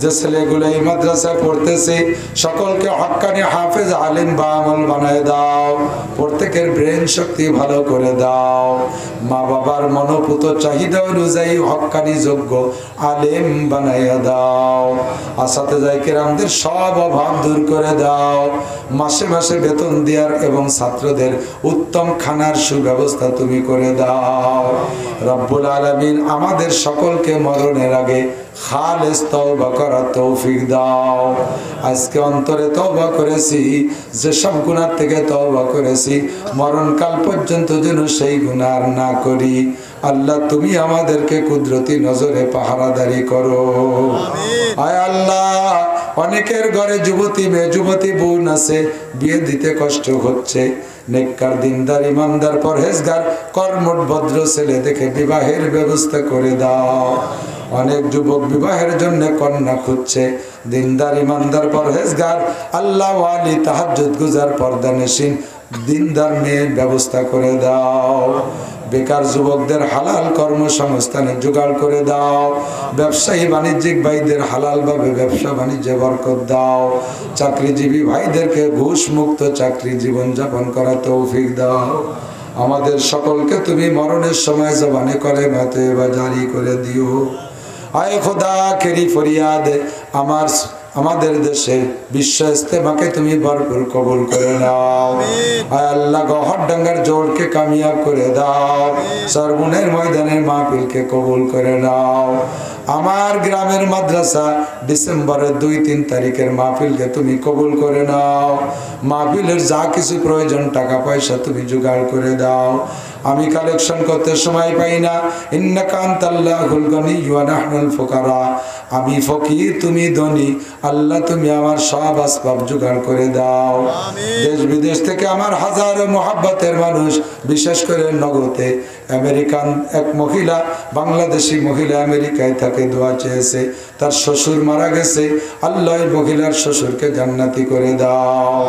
যে ছেলেগুলো এই মাদ্রাসায় পড়তেছে সকলকে হক্কানি হাফেজ আলিম বা আমল বানায় দাও। প্রত্যেকের ব্রেন শক্তি ভালো করে দাও। মা বাবার মনোপুত চাহিদা অনুযায়ী হক্কানি যোগ্য আলেম বানাইয়া দাও। আসাতেজায়ে কেরামদের সব অভাব দূর করে দাও। মাসে মাসে বেতন দেওয়ার এবং ছাত্রদের উত্তম খানার সুব্যবস্থা তুমি করে দাও। রব্বুল আলামিন, আমাদের সকলকে মরণের আগে খালেস তওবা করার তৌফিক দাও। আজকে অন্তরে তওবা করেছি, যেসব গুনাহ থেকে তওবা করেছি মরণকাল পর্যন্ত যেন সেই গুনাহ আর না করি। আল্লাহ, তুমি আমাদেরকে কুদরতি নজরে পাহারাদারি করো। আয় আল্লাহ, অনেকের ঘরে যুবতী মেয়ে যুবতী বোন আছে, বিয়ে দিতে কষ্ট হচ্ছে। নেককার দিনদার ইমানদার পরহেজগার কর্মঠ ভদ্র ছেলে দেখে বিবাহের ব্যবস্থা করে দাও। অনেক যুবক বিবাহের জন্য কন্যা খুঁজছে, দিনদার ইমানদার পরহেজগার আল্লাহ ওয়ালি তাহাজ্জুদ গুজার পর্দানশীন দিনদার মেয়ের ব্যবস্থা করে দাও। বেকার যুবকদের হালাল কর্মসংস্থানের জোগাড় করে দাও। ব্যবসায়ী বাণিজ্যিক ভাইদের হালাল ভাবে ব্যবসা বাণিজ্যে বরকত দাও। চাকরিজীবী ভাইদেরকে ঘুষ মুক্ত চাকরি জীবন যাপন করার তৌফিক দাও। আমাদের সকলকে তুমি মরণের সময় জবানে করে মাতে বা জারি করে দিও। আয় খোদা কেরি ফরিয়াদ আমাদের দেশে বিশ্ব ইস্তেমাকে তুমি ভরপুর কবুল করে নাও। আয় আল্লাহ গহরডাঙ্গার জোরকে কামিয়াব করে দাও। সরগুনের ময়দানের মাহফিলকে কবুল করে নাও। আমার গ্রামের মাদ্রাসা ডিসেম্বরের 2-3 তারিখের মাহফিলকে তুমি কবুল করে নাও। মাহফিলের যা কিছু প্রয়োজন টাকা পয়সা তুমি জোগাড় করে দাও। আমি কালেকশন করতে সময় পাই না। ইন্নাকা আনতাল্লাহুল গনিয়্যু ওয়া নাহনুল ফুকারা। আমি ফকির তুমি ধনী, আল্লাহ তুমি আমার সব আসবাব জোগাড় করে দাও। দেশ বিদেশ থেকে আমার হাজারো মুহাব্বতের মানুষ, বিশেষ করে নগদে আমেরিকান এক মহিলা, বাংলাদেশি মহিলা আমেরিকায় থাকে, দোয়া চেয়েছে। তার শ্বশুর মারা গেছে, আল্লাহ মহিলার শ্বশুরকে জান্নাতি করে দাও।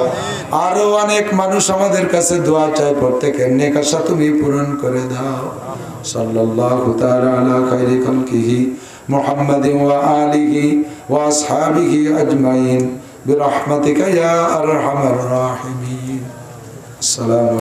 আরো অনেক মানুষ আমাদের কাছে দোয়া চায়, প্রত্যেকের নেক আশা তুমি পূরণ করে দাও। সাল্লাল্লাহু তাআলা আলা খায়রি খালকিহি মুহাম্মাদিন ওয়া আলিহি ওয়া আসহাবিহি আজমাইন বিরহমাতিকা ইয়া আরহামার রাহিমিন। আসসালামু